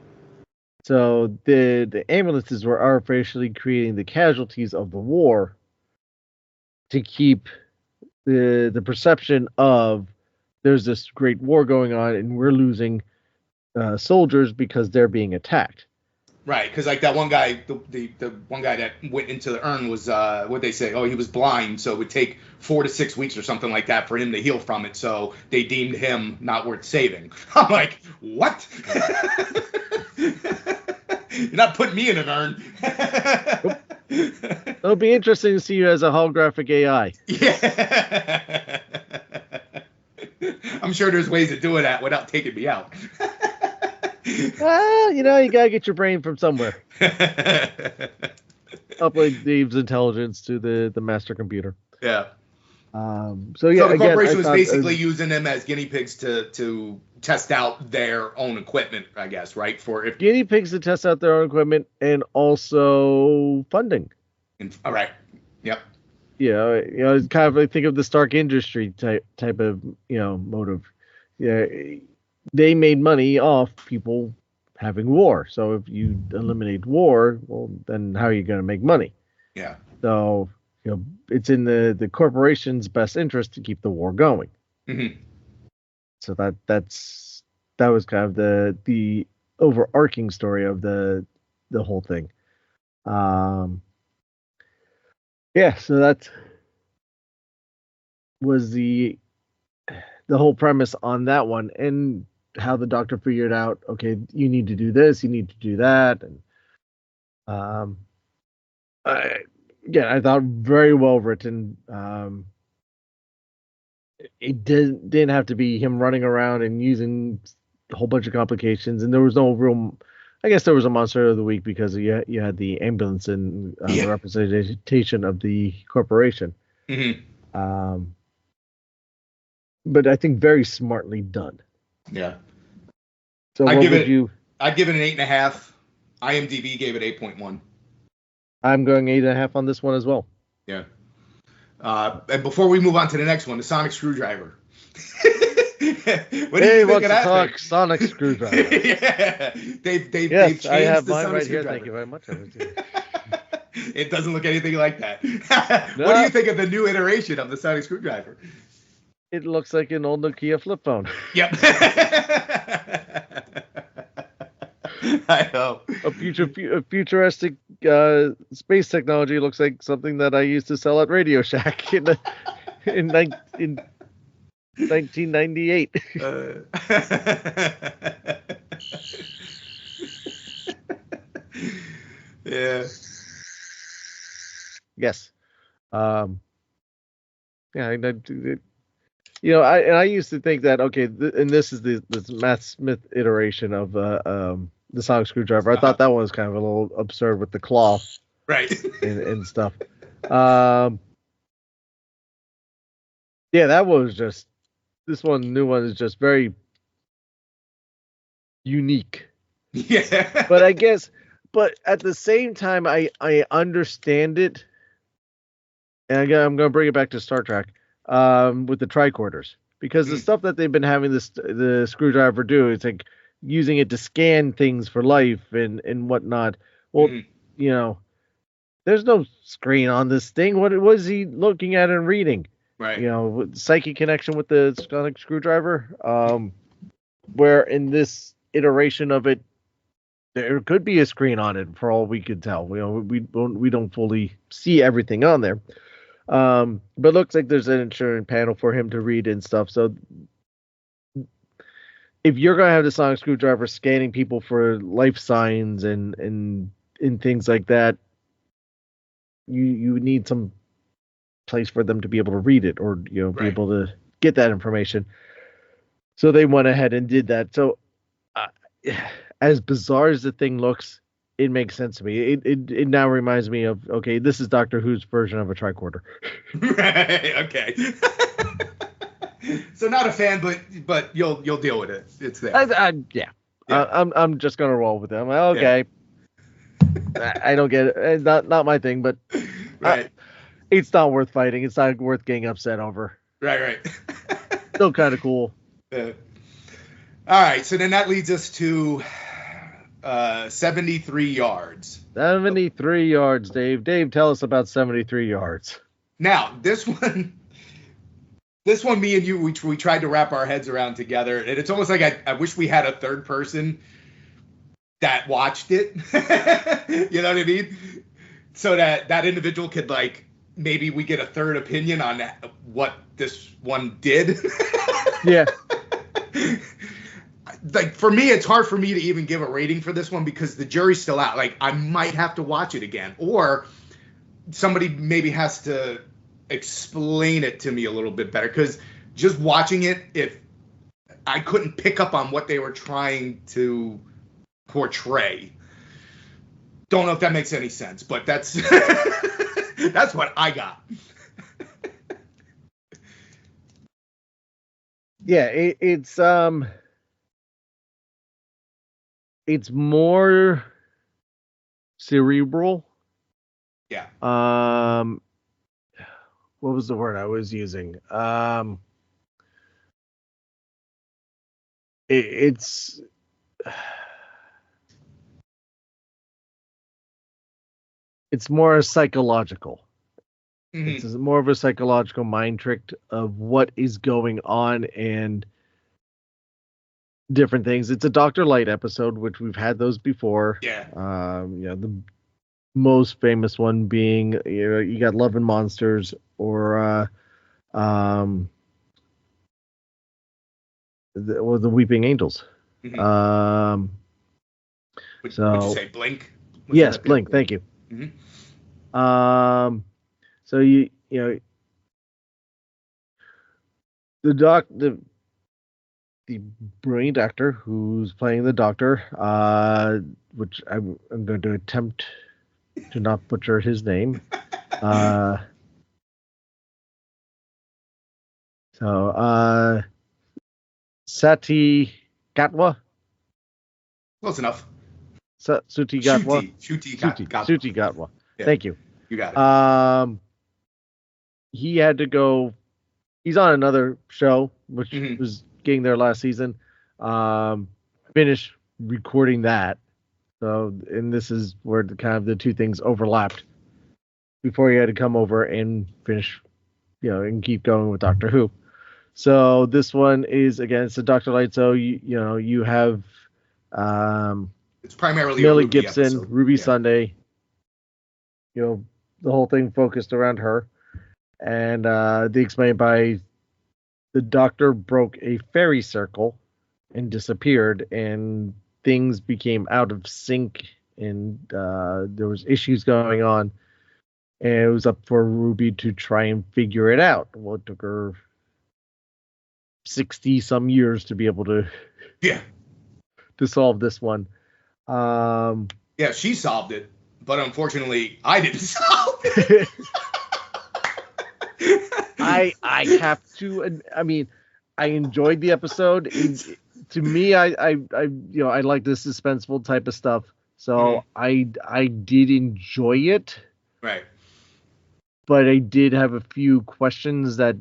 So the ambulances were artificially creating the casualties of the war to keep the perception of there's this great war going on and we're losing soldiers because they're being attacked. Right, because like that one guy, the one guy that went into the urn was, what they say, he was blind, so it would take 4 to 6 weeks or something like that for him to heal from it, so they deemed him not worth saving. I'm like, what? You're not putting me in an urn. It'll be interesting to see you as a holographic AI. Yeah. I'm sure there's ways of doing that without taking me out. Well, you gotta get your brain from somewhere. upload Dave's intelligence to the master computer. Yeah. So yeah, the corporation was thought, basically using them as guinea pigs to test out their own equipment, I guess, right? For if guinea pigs to test out their own equipment and also funding. All right. Yep. It's kind of like, think of the Stark Industry type of motive. Yeah, they made money off people having war. So if you eliminate war, well, then how are you going to make money? Yeah. So it's in the corporation's best interest to keep the war going. Mm-hmm. So that was kind of the overarching story of the whole thing. So that was the whole premise on that one, and how the Doctor figured out, okay, you need to do this, you need to do that, and I thought very well written. It didn't have to be him running around and using a whole bunch of complications, and there was no real. I guess there was a monster of the week because you had the ambulance and the representation of the corporation. Mm-hmm. But I think very smartly done. Yeah. So I'd give it an 8.5. IMDb gave it 8.1. I'm going 8.5 on this one as well. Yeah. And before we move on to the next one, the sonic screwdriver. What do you think of that talk sonic screwdriver? Yeah. They've changed I have the mine sonic right here. screwdriver. Thank you very much. It doesn't look anything like that. No. What do you think of the new iteration of the sonic screwdriver? It looks like an old Nokia flip phone. Yep. I know. A futuristic space technology looks like something that I used to sell at Radio Shack in 1998. Yeah. Yes. I used to think that, okay, and this is the Matt Smith iteration of the sonic screwdriver. I thought that one was kind of a little absurd with the claw, right, and stuff. That was just this new one is just very unique. Yeah, but at the same time, I understand it, and I'm going to bring it back to Star Trek. With the tricorders, because the stuff that they've been having the screwdriver do, it's like using it to scan things for life and whatnot. Well, there's no screen on this thing. What was he looking at and reading? Right. Psychic connection with the sonic screwdriver. Where in this iteration of it, there could be a screen on it for all we could tell. We don't fully see everything on there. But it looks like there's an insurance panel for him to read and stuff. So if you're going to have the sonic screwdriver scanning people for life signs and things like that, you need some place for them to be able to read it or be able to get that information. So they went ahead and did that. So as bizarre as the thing looks, it makes sense to me. It now reminds me of, okay, this is Doctor Who's version of a tricorder. Right. Okay. So not a fan, but you'll deal with it. It's there. Yeah. I'm just gonna roll with it. I'm like, okay. Yeah. I don't get it. It's not my thing, but right. It's not worth fighting. It's not worth getting upset over. Right. Still kind of cool. Yeah. All right. So then that leads us to 73 yards. 73 yards, Dave. Dave, tell us about 73 yards. Now, this one, me and you, we tried to wrap our heads around together, and it's almost like I wish we had a third person that watched it. You know what I mean? So that individual could, like, maybe we get a third opinion on what this one did. Yeah. Like, for me, it's hard for me to even give a rating for this one because the jury's still out. Like, I might have to watch it again, or somebody maybe has to explain it to me a little bit better, because just watching it, if I couldn't pick up on what they were trying to portray. Don't know if that makes any sense, but that's that's what I got. Yeah, it's more cerebral. Yeah. What was the word I was using? It's more psychological. Mm-hmm. It's more of a psychological mind trick of what is going on and different things. It's a Dr. Light episode, which we've had those before. Yeah. The most famous one being, you got Love and Monsters or the Weeping Angels. Mm-hmm. Would you say Blink? Yes, Blink. Thank you. Mm-hmm. So you know the brilliant actor who's playing the Doctor, which I'm going to attempt to not butcher his name. Sati Gatwa. Close enough. Suti Gatwa. Suti Gatwa. Yeah. Thank you. You got it. He had to go. He's on another show, which Mm-hmm. was getting there last season. Finished recording that. So, and this is where the two things overlapped before he had to come over and finish, and keep going with Doctor Who. So this one is, again, it's a Dr. Light. So you have it's primarily Millie a Ruby Gibson, episode. Ruby Sunday. The whole thing focused around her, and they explained by the Doctor broke a fairy circle and disappeared, and things became out of sync, and there was issues going on, and it was up for Ruby to try and figure it out. Well, it took her 60 some years to be able to to solve this one. Yeah, she solved it, but unfortunately I didn't solve it. I have to, I mean, I enjoyed the episode. To me, I like this suspenseful type of stuff, so I did enjoy it. Right. But I did have a few questions that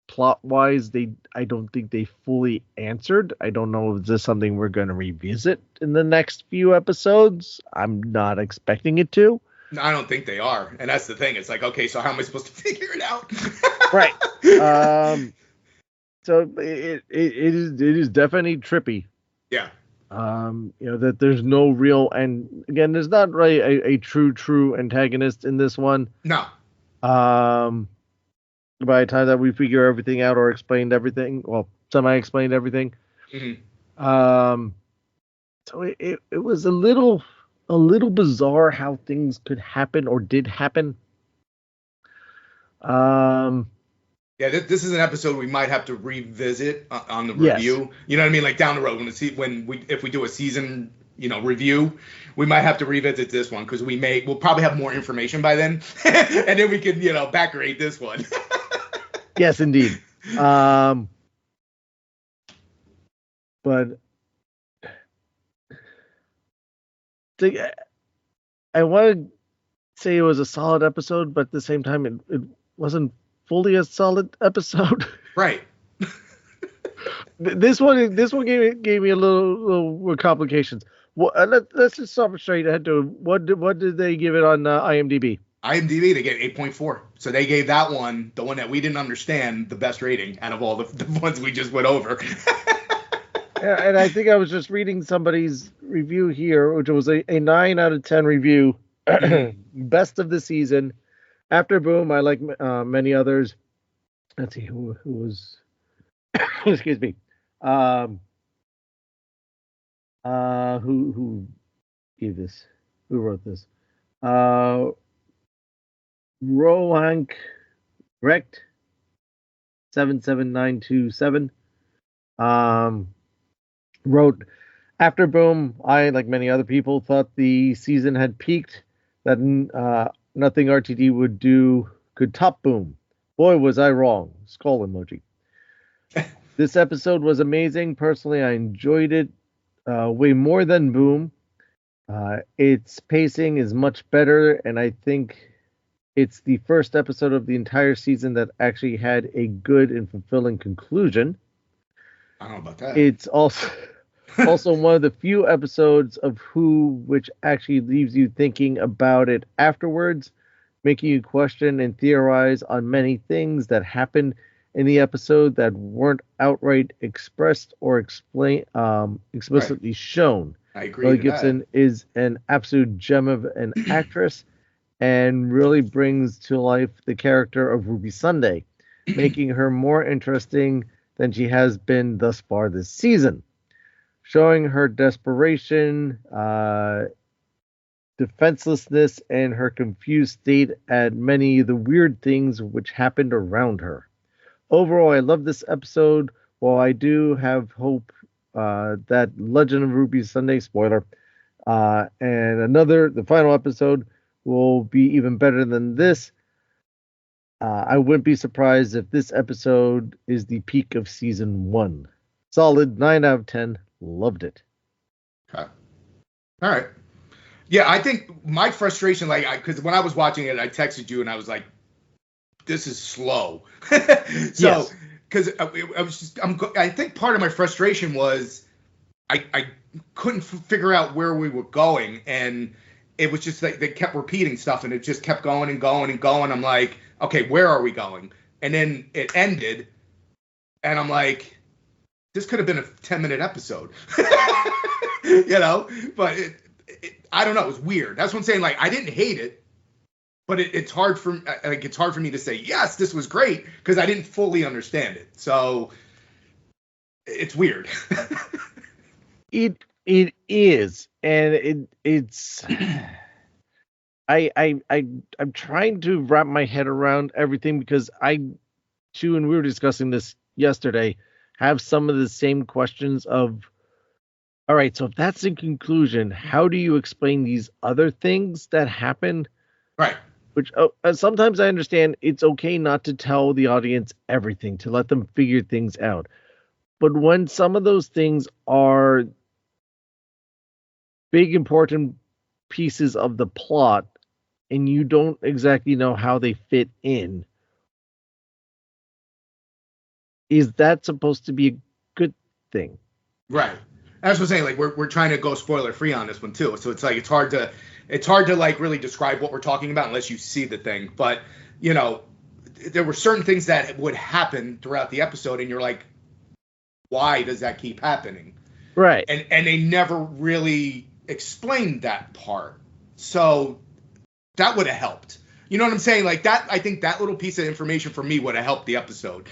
plot-wise I don't think they fully answered. I don't know if this is something we're going to revisit in the next few episodes. I'm not expecting it to. No, I don't think they are, and that's the thing. It's like, okay, so how am I supposed to figure it out? Right. So it is definitely trippy. Yeah. That there's no real, and again, there's not really a true antagonist in this one. No. By the time that we figure everything out or explained everything, well, semi-explained everything. Mm-hmm. So it was a little bizarre how things could happen or did happen. Yeah, this is an episode we might have to revisit on the review. Yes. You know what I mean? Like down the road if we do a season, review, we might have to revisit this one because we'll probably have more information by then, and then we can back rate this one. Yes, indeed. But I want to say it was a solid episode, but at the same time, it wasn't fully a solid episode. Right. This one gave me a little complications. Well, let's just stop straight ahead to what did they give it on IMDb? IMDb, they gave 8.4. So they gave that one, the one that we didn't understand, the best rating out of all the ones we just went over. Yeah, and I think I was just reading somebody's review here, which was a 9 out of 10 review. Best of the season. After Boom, I like many others. Let's see who was. Excuse me. Who gave this? Who wrote this? Rohank Recht 77927 wrote, After Boom, I, like many other people, thought the season had peaked, that nothing RTD would do could top Boom. Boy, was I wrong. Skull emoji. This episode was amazing. Personally, I enjoyed it way more than Boom. Its pacing is much better, and I think it's the first episode of the entire season that actually had a good and fulfilling conclusion. I don't know about that. It's also one of the few episodes of Who which actually leaves you thinking about it afterwards, making you question and theorize on many things that happened in the episode that weren't outright expressed or explicitly shown. I agree. Lily Gibson is an absolute gem of an actress and really brings to life the character of Ruby Sunday, making her more interesting than she has been thus far this season. Showing her desperation, defenselessness, and her confused state at many of the weird things which happened around her. Overall, I love this episode. While I do have hope that Legend of Ruby Sunday, spoiler, and the final episode will be even better than this, I wouldn't be surprised if this episode is the peak of season 1. Solid 9 out of 10. Loved it. Okay. All right. Yeah, I think my frustration, because when I was watching it, I texted you and I was like, "This is slow." So, because I think part of my frustration was I couldn't figure out where we were going, and it was just like they kept repeating stuff, and it just kept going and going and going. I'm like, okay, where are we going? And then it ended, and I'm like, this could have been a 10-minute episode, but I don't know. It was weird. That's what I'm saying. Like, I didn't hate it, but it's hard for me to say, yes, this was great, because I didn't fully understand it. So it's weird. It is, and it's I'm trying to wrap my head around everything, because I too, and we were discussing this yesterday, have some of the same questions of, all right, so if that's the conclusion, how do you explain these other things that happen? Right. Which sometimes I understand it's okay not to tell the audience everything, to let them figure things out. But when some of those things are big, important pieces of the plot, and you don't exactly know how they fit in, is that supposed to be a good thing? Right. That's what I'm saying. Like, we're trying to go spoiler free on this one too. So it's like it's hard to like really describe what we're talking about unless you see the thing. But there were certain things that would happen throughout the episode, and you're like, why does that keep happening? Right. And they never really explained that part. So that would have helped. You know what I'm saying? Like that, I think that little piece of information for me would have helped the episode.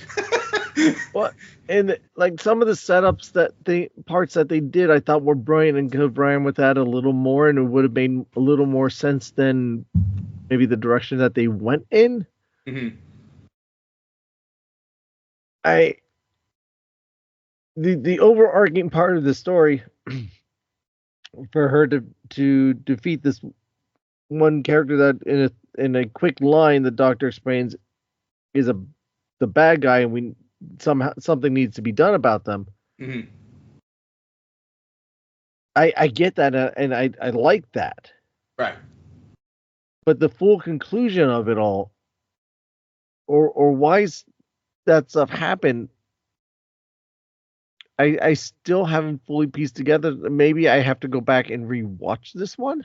Well, and like some of the parts that they did, I thought were brilliant and could have ran with that a little more, and it would have made a little more sense than maybe the direction that they went in. Mm-hmm. The overarching part of the story for her to defeat this one character that in a quick line the Doctor explains is the bad guy, and something needs to be done about them. Mm-hmm. I get that, and I like that. Right. But the full conclusion of it all, or why that stuff happened, I still haven't fully pieced together. Maybe I have to go back and rewatch this one.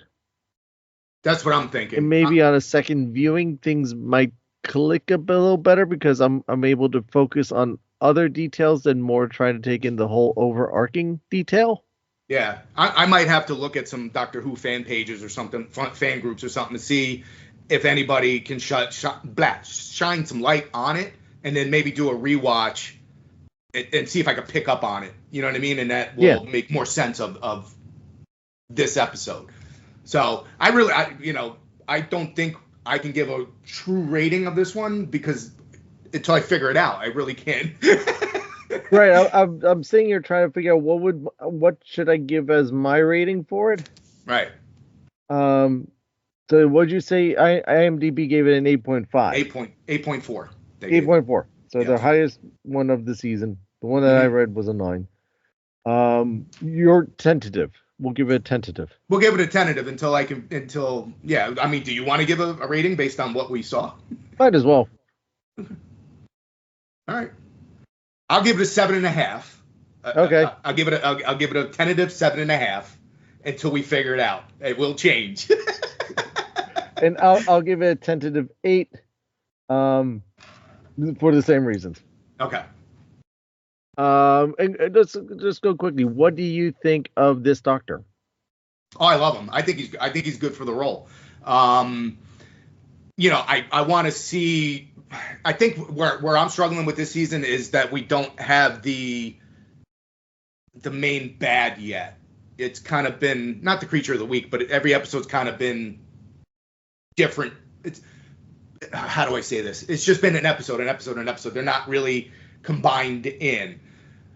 That's what I'm thinking. And maybe on a second viewing, things might click a little better, because I'm able to focus on other details than more trying to take in the whole overarching detail. Yeah, I might have to look at some Doctor Who fan pages or something, fan groups or something, to see if anybody can shine some light on it, and then maybe do a rewatch and see if I can pick up on it. You know what I mean? And that will make more sense of this episode. So I don't think I can give a true rating of this one, because until I figure it out, I really can't. Right. I'm sitting here trying to figure out what should I give as my rating for it. Right. So what'd you say? IMDb gave it an 8.5. 8.4. They gave it. 8.4. So the Yes. highest one of the season. The one that I Mhm. read was a 9. You're tentative. We'll give it a tentative. We'll give it a tentative yeah. I mean, do you want to give a rating based on what we saw? Might as well. All right. I'll give it a 7.5. Okay. I'll give it a tentative 7.5 until we figure it out. It will change. And I'll give it a tentative 8. For the same reasons. Okay. And let's go quickly. What do you think of this Doctor? Oh, I love him. I think he's good for the role. I want to see. I think where I'm struggling with this season is that we don't have the main bad yet. It's kind of been not the creature of the week, but every episode's kind of been different. It's how do I say this? It's just been an episode. They're not really combined in.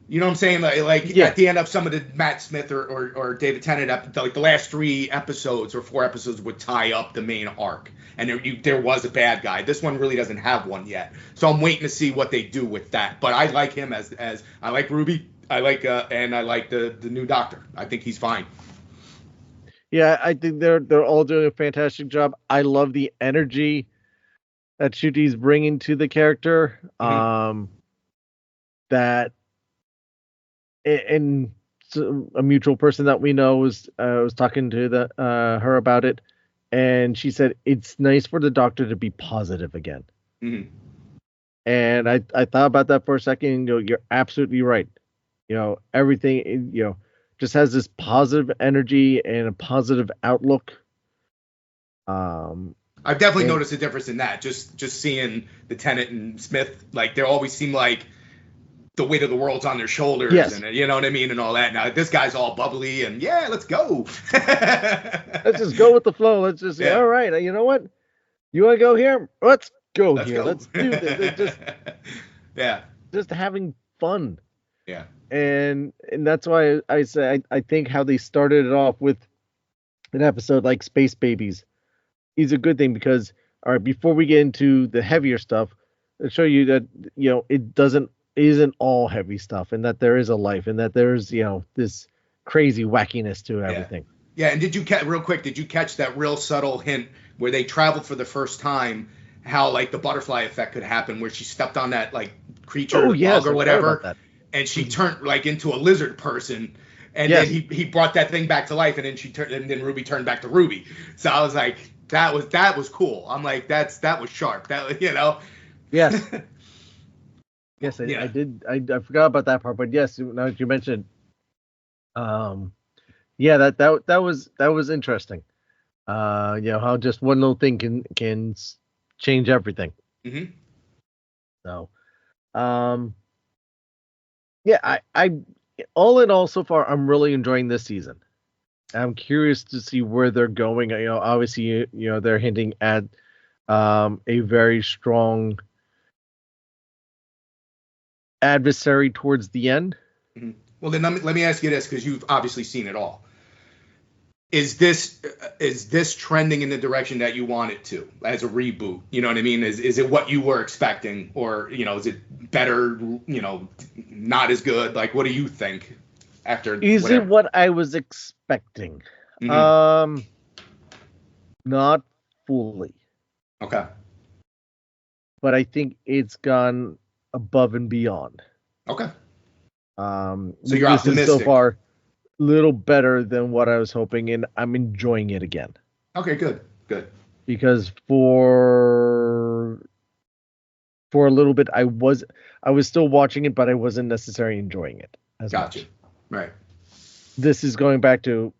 You know what I'm saying? Like Yeah. At the end of some of the Matt Smith or David Tennant, like the last 3 episodes or 4 episodes would tie up the main arc, and there was a bad guy. This one really doesn't have one yet, so I'm waiting to see what they do with that. But I like him as I like Ruby. I like the new Doctor. I think he's fine. Yeah, I think they're all doing a fantastic job. I love the energy that Shuti's bringing to the character. Mm-hmm. That and a mutual person that we know was talking to her about it, and she said it's nice for the Doctor to be positive again. Mm-hmm. And I thought about that for a second, and you're absolutely right. Everything just has this positive energy and a positive outlook. I've definitely noticed a difference in that. Just seeing the Tennant and Smith, like they always seem like the weight of the world's on their shoulders, yes. And you know what I mean, and all that. Now this guy's all bubbly and yeah, let's go. Let's just go with the flow. Let's just all right. You know what? You want to go here? Let's go. Let's do this. Just having fun. Yeah. And that's why I say I think how they started it off with an episode like Space Babies is a good thing, because all right, before we get into the heavier stuff, I'll show you that it isn't all heavy stuff, and that there is a life, and that there's this crazy wackiness to everything. Yeah, and did you catch that real subtle hint where they traveled for the first time, how like the butterfly effect could happen, where she stepped on that like creature bug or whatever, and she turned like into a lizard person, and then he brought that thing back to life, and then Ruby turned back to Ruby. So I was like, that was cool. I'm like, that was sharp. That Yes. Yes, I did. I forgot about that part, but yes, now that you mentioned, that was interesting. How just one little thing can change everything. Mm-hmm. So, I all in all, so far, I'm really enjoying this season. I'm curious to see where they're going. Obviously, they're hinting at a very strong adversary towards the end. Mm-hmm. Well, then let me ask you this, because you've obviously seen it all. Is this trending in the direction that you want it to as a reboot? You know what I mean? Is it what you were expecting, or is it better? Not as good. Like, what do you think? Is it what I was expecting? Mm-hmm. Not fully. Okay. But I think it's gone above and beyond. Okay. So you're optimistic so far. Little better than what I was hoping, and I'm enjoying it again. Okay, good. Because for a little bit I was still watching it, but I wasn't necessarily enjoying it as Gotcha. much. Right. This is going back to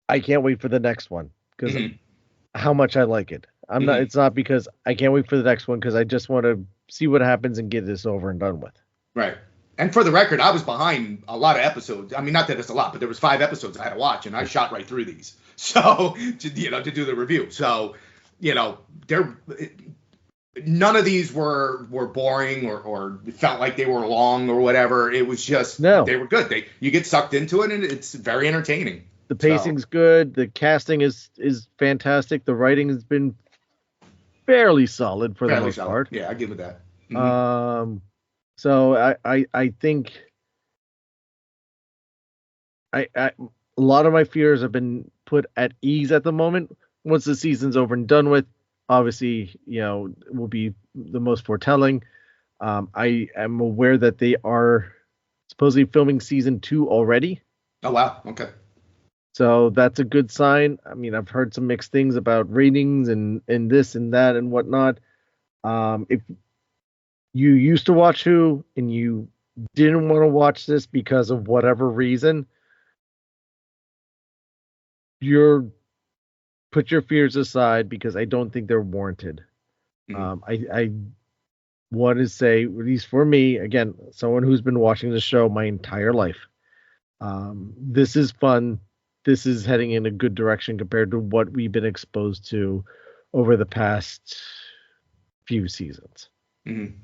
I can't wait for the next one, because how much I like it. It's not because I can't wait for the next one, because I just want to see what happens and get this over and done with. Right. And for the record, I was behind a lot of episodes. I mean, not that it's a lot, but there was 5 episodes I had to watch, and I shot right through these. So, to do the review. So, none of these were boring or felt like they were long or whatever. It was just they were good. You get sucked into it and it's very entertaining. The pacing's good. The casting is fantastic. The writing has been fairly solid for the most part. Yeah, I give it that. Mm-hmm. So I think a lot of my fears have been put at ease at the moment. Once the season's over and done with, obviously, will be the most foretelling. I am aware that they are supposedly filming season 2 already. Oh, wow. Okay. So that's a good sign. I mean, I've heard some mixed things about ratings and this and that and whatnot. If you used to watch Who and you didn't want to watch this because of whatever reason, put your fears aside because I don't think they're warranted. I want to say, at least for me, again, someone who's been watching the show my entire life, this is fun. This is heading in a good direction compared to what we've been exposed to over the past few seasons. Mm-hmm.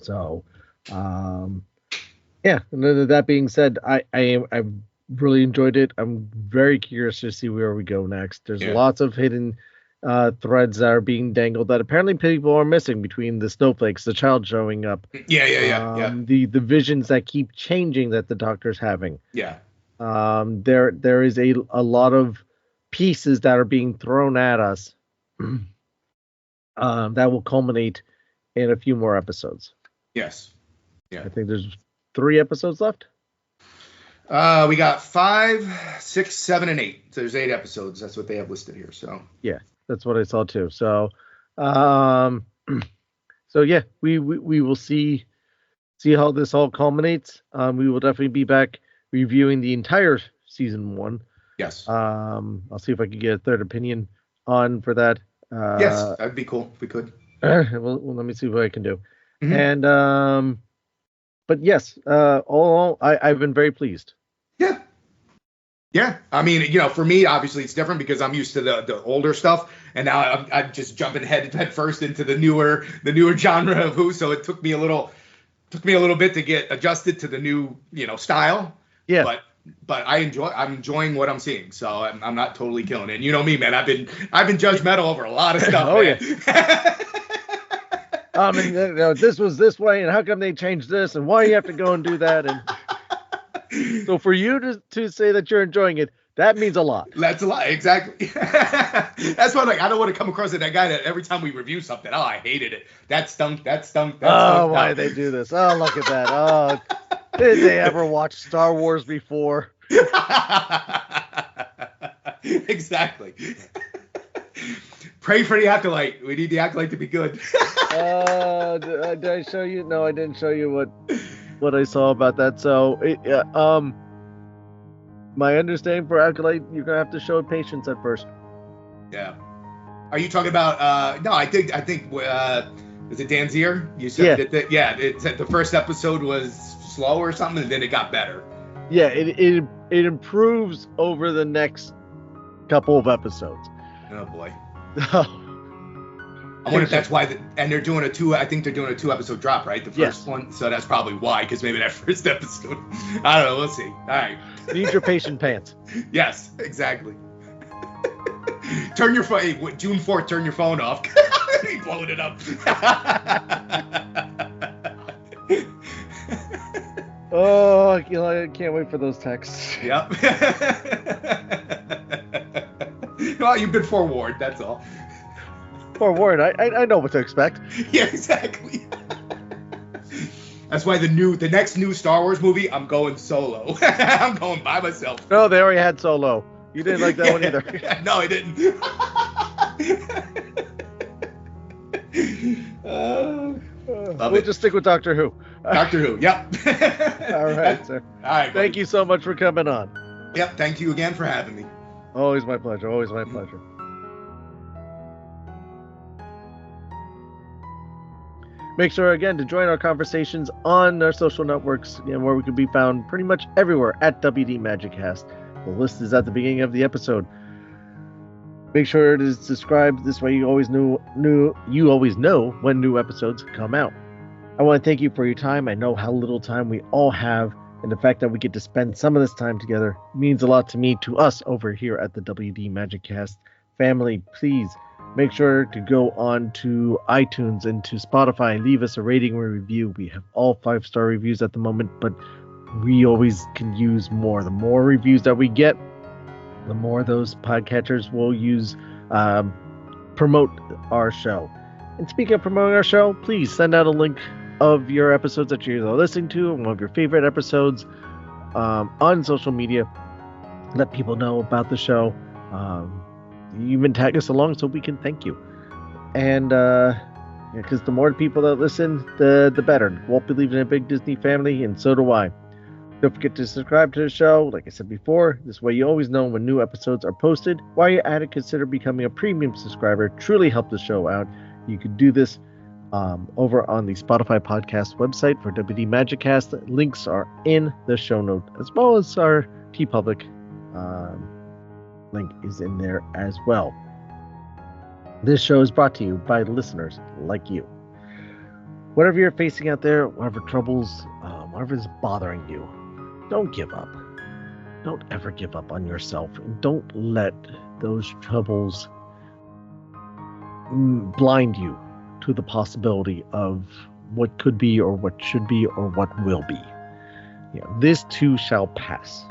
So, yeah. And that being said, I've really enjoyed it. I'm very curious to see where we go next. There's lots of hidden threads that are being dangled that apparently people are missing between the snowflakes, the child showing up. Yeah. The visions that keep changing that the Doctor's having. Yeah. There is a lot of pieces that are being thrown at us that will culminate in a few more episodes. Yes. Yeah. I think there's 3 episodes left. We got 5, 6, 7, and 8. So there's 8 episodes. That's what they have listed here. So yeah, that's what I saw too. So, so yeah, we will see how this all culminates. We will definitely be back reviewing the entire season 1. Yes. I'll see if I can get a third opinion on for that. Yes, that'd be cool if we could. Well, let me see what I can do. Mm-hmm. And but yes, all I've been very pleased. Yeah. Yeah. I mean, for me, obviously it's different because I'm used to the older stuff, and now I'm just jumping head first into the newer genre of Who. So it took me a little bit to get adjusted to the new style. Yeah. But I'm enjoying what I'm seeing, so I'm not totally killing it. And you know me, man. I've been judgmental over a lot of stuff. Oh man. Yeah. I mean, this was this way, and how come they changed this, and why you have to go and do that? And so for you to say that you're enjoying it, that means a lot. That's a lot, exactly. That's why, I don't want to come across as that guy that every time we review something, oh, I hated it. That stunk. Why did they do this? Oh, look at that. Oh, did they ever watch Star Wars before? Exactly. Pray for the Acolyte. We need the Acolyte to be good. Did I show you? No, I didn't show you what I saw about that. So, my understanding for Acolyte, you're gonna have to show patience at first. Yeah. Are you talking about? No, I think. Is it Dan Zier? You said that the first episode was slow or something, and then it got better. Yeah, it improves over the next couple of episodes. Oh boy. I wonder if that's why. And they're doing I think they're doing a 2-episode drop, right? The first one, so that's probably why. Because maybe that first episode. I don't know. We'll see. All right. Need your patient pants. Yes, exactly. Turn your phone. Hey, June 4th. Turn your phone off. He blowing it up. Oh, I can't wait for those texts. Yep. Well, you've been forewarned. That's all. Forewarned. I know what to expect. Yeah, exactly. That's why the next new Star Wars movie, I'm going solo. I'm going by myself. No, they already had Solo. You didn't like that one either. No, I didn't. We'll just stick with Doctor Who. Doctor Who, yep. All right, sir. All right. Thank you so much for coming on. Yep, thank you again for having me. Always my pleasure. Always my pleasure. Make sure, again, to join our conversations on our social networks, where we can be found pretty much everywhere at WD MagicCast. The list is at the beginning of the episode. Make sure to subscribe. This way you always know when new episodes come out. I want to thank you for your time. I know how little time we all have, and the fact that we get to spend some of this time together means a lot to me, to us over here at the WD Magic Cast family. Please make sure to go on to iTunes and to Spotify and leave us a rating or review. We have all 5-star reviews at the moment, but we always can use more. The more reviews that we get, the more those podcatchers will use promote our show. And speaking of promoting our show, please send out a link of your episodes that you're listening to and one of your favorite episodes on social media. Let people know about the show. Even tag us along so we can thank you. And because the more people that listen, the better. Walt believes in a big Disney family, and so do I. Don't forget to subscribe to the show, like I said before. This way you always know when new episodes are posted. While you're at it, consider becoming a premium subscriber. Truly help the show out. You can do this over on the Spotify podcast website for WD Magic Cast. Links are in the show note, as well as our TeePublic link is in there as well. This show is brought to you by listeners like you. Whatever you're facing out there, whatever troubles, whatever is bothering you, don't give up. Don't ever give up on yourself, and don't let those troubles blind you to the possibility of what could be or what should be or what will be. This too shall pass.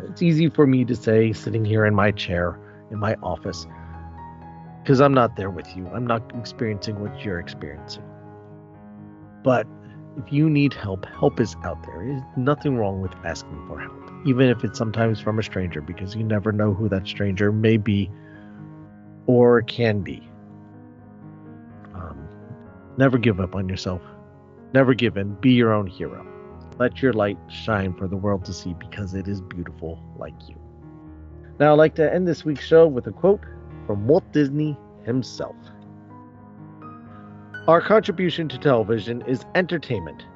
It's easy for me to say sitting here in my chair in my office because I'm not there with you. I'm not experiencing what you're experiencing. But if you need help, help is out there. There's nothing wrong with asking for help, even if it's sometimes from a stranger, because you never know who that stranger may be or can be. Never give up on yourself. Never give in. Be your own hero. Let your light shine for the world to see, because it is beautiful like you. Now I'd like to end this week's show with a quote from Walt Disney himself. Our contribution to television is entertainment,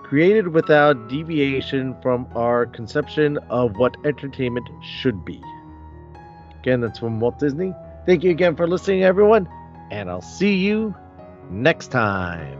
created without deviation from our conception of what entertainment should be. Again, that's from Walt Disney. Thank you again for listening, everyone, and I'll see you next time.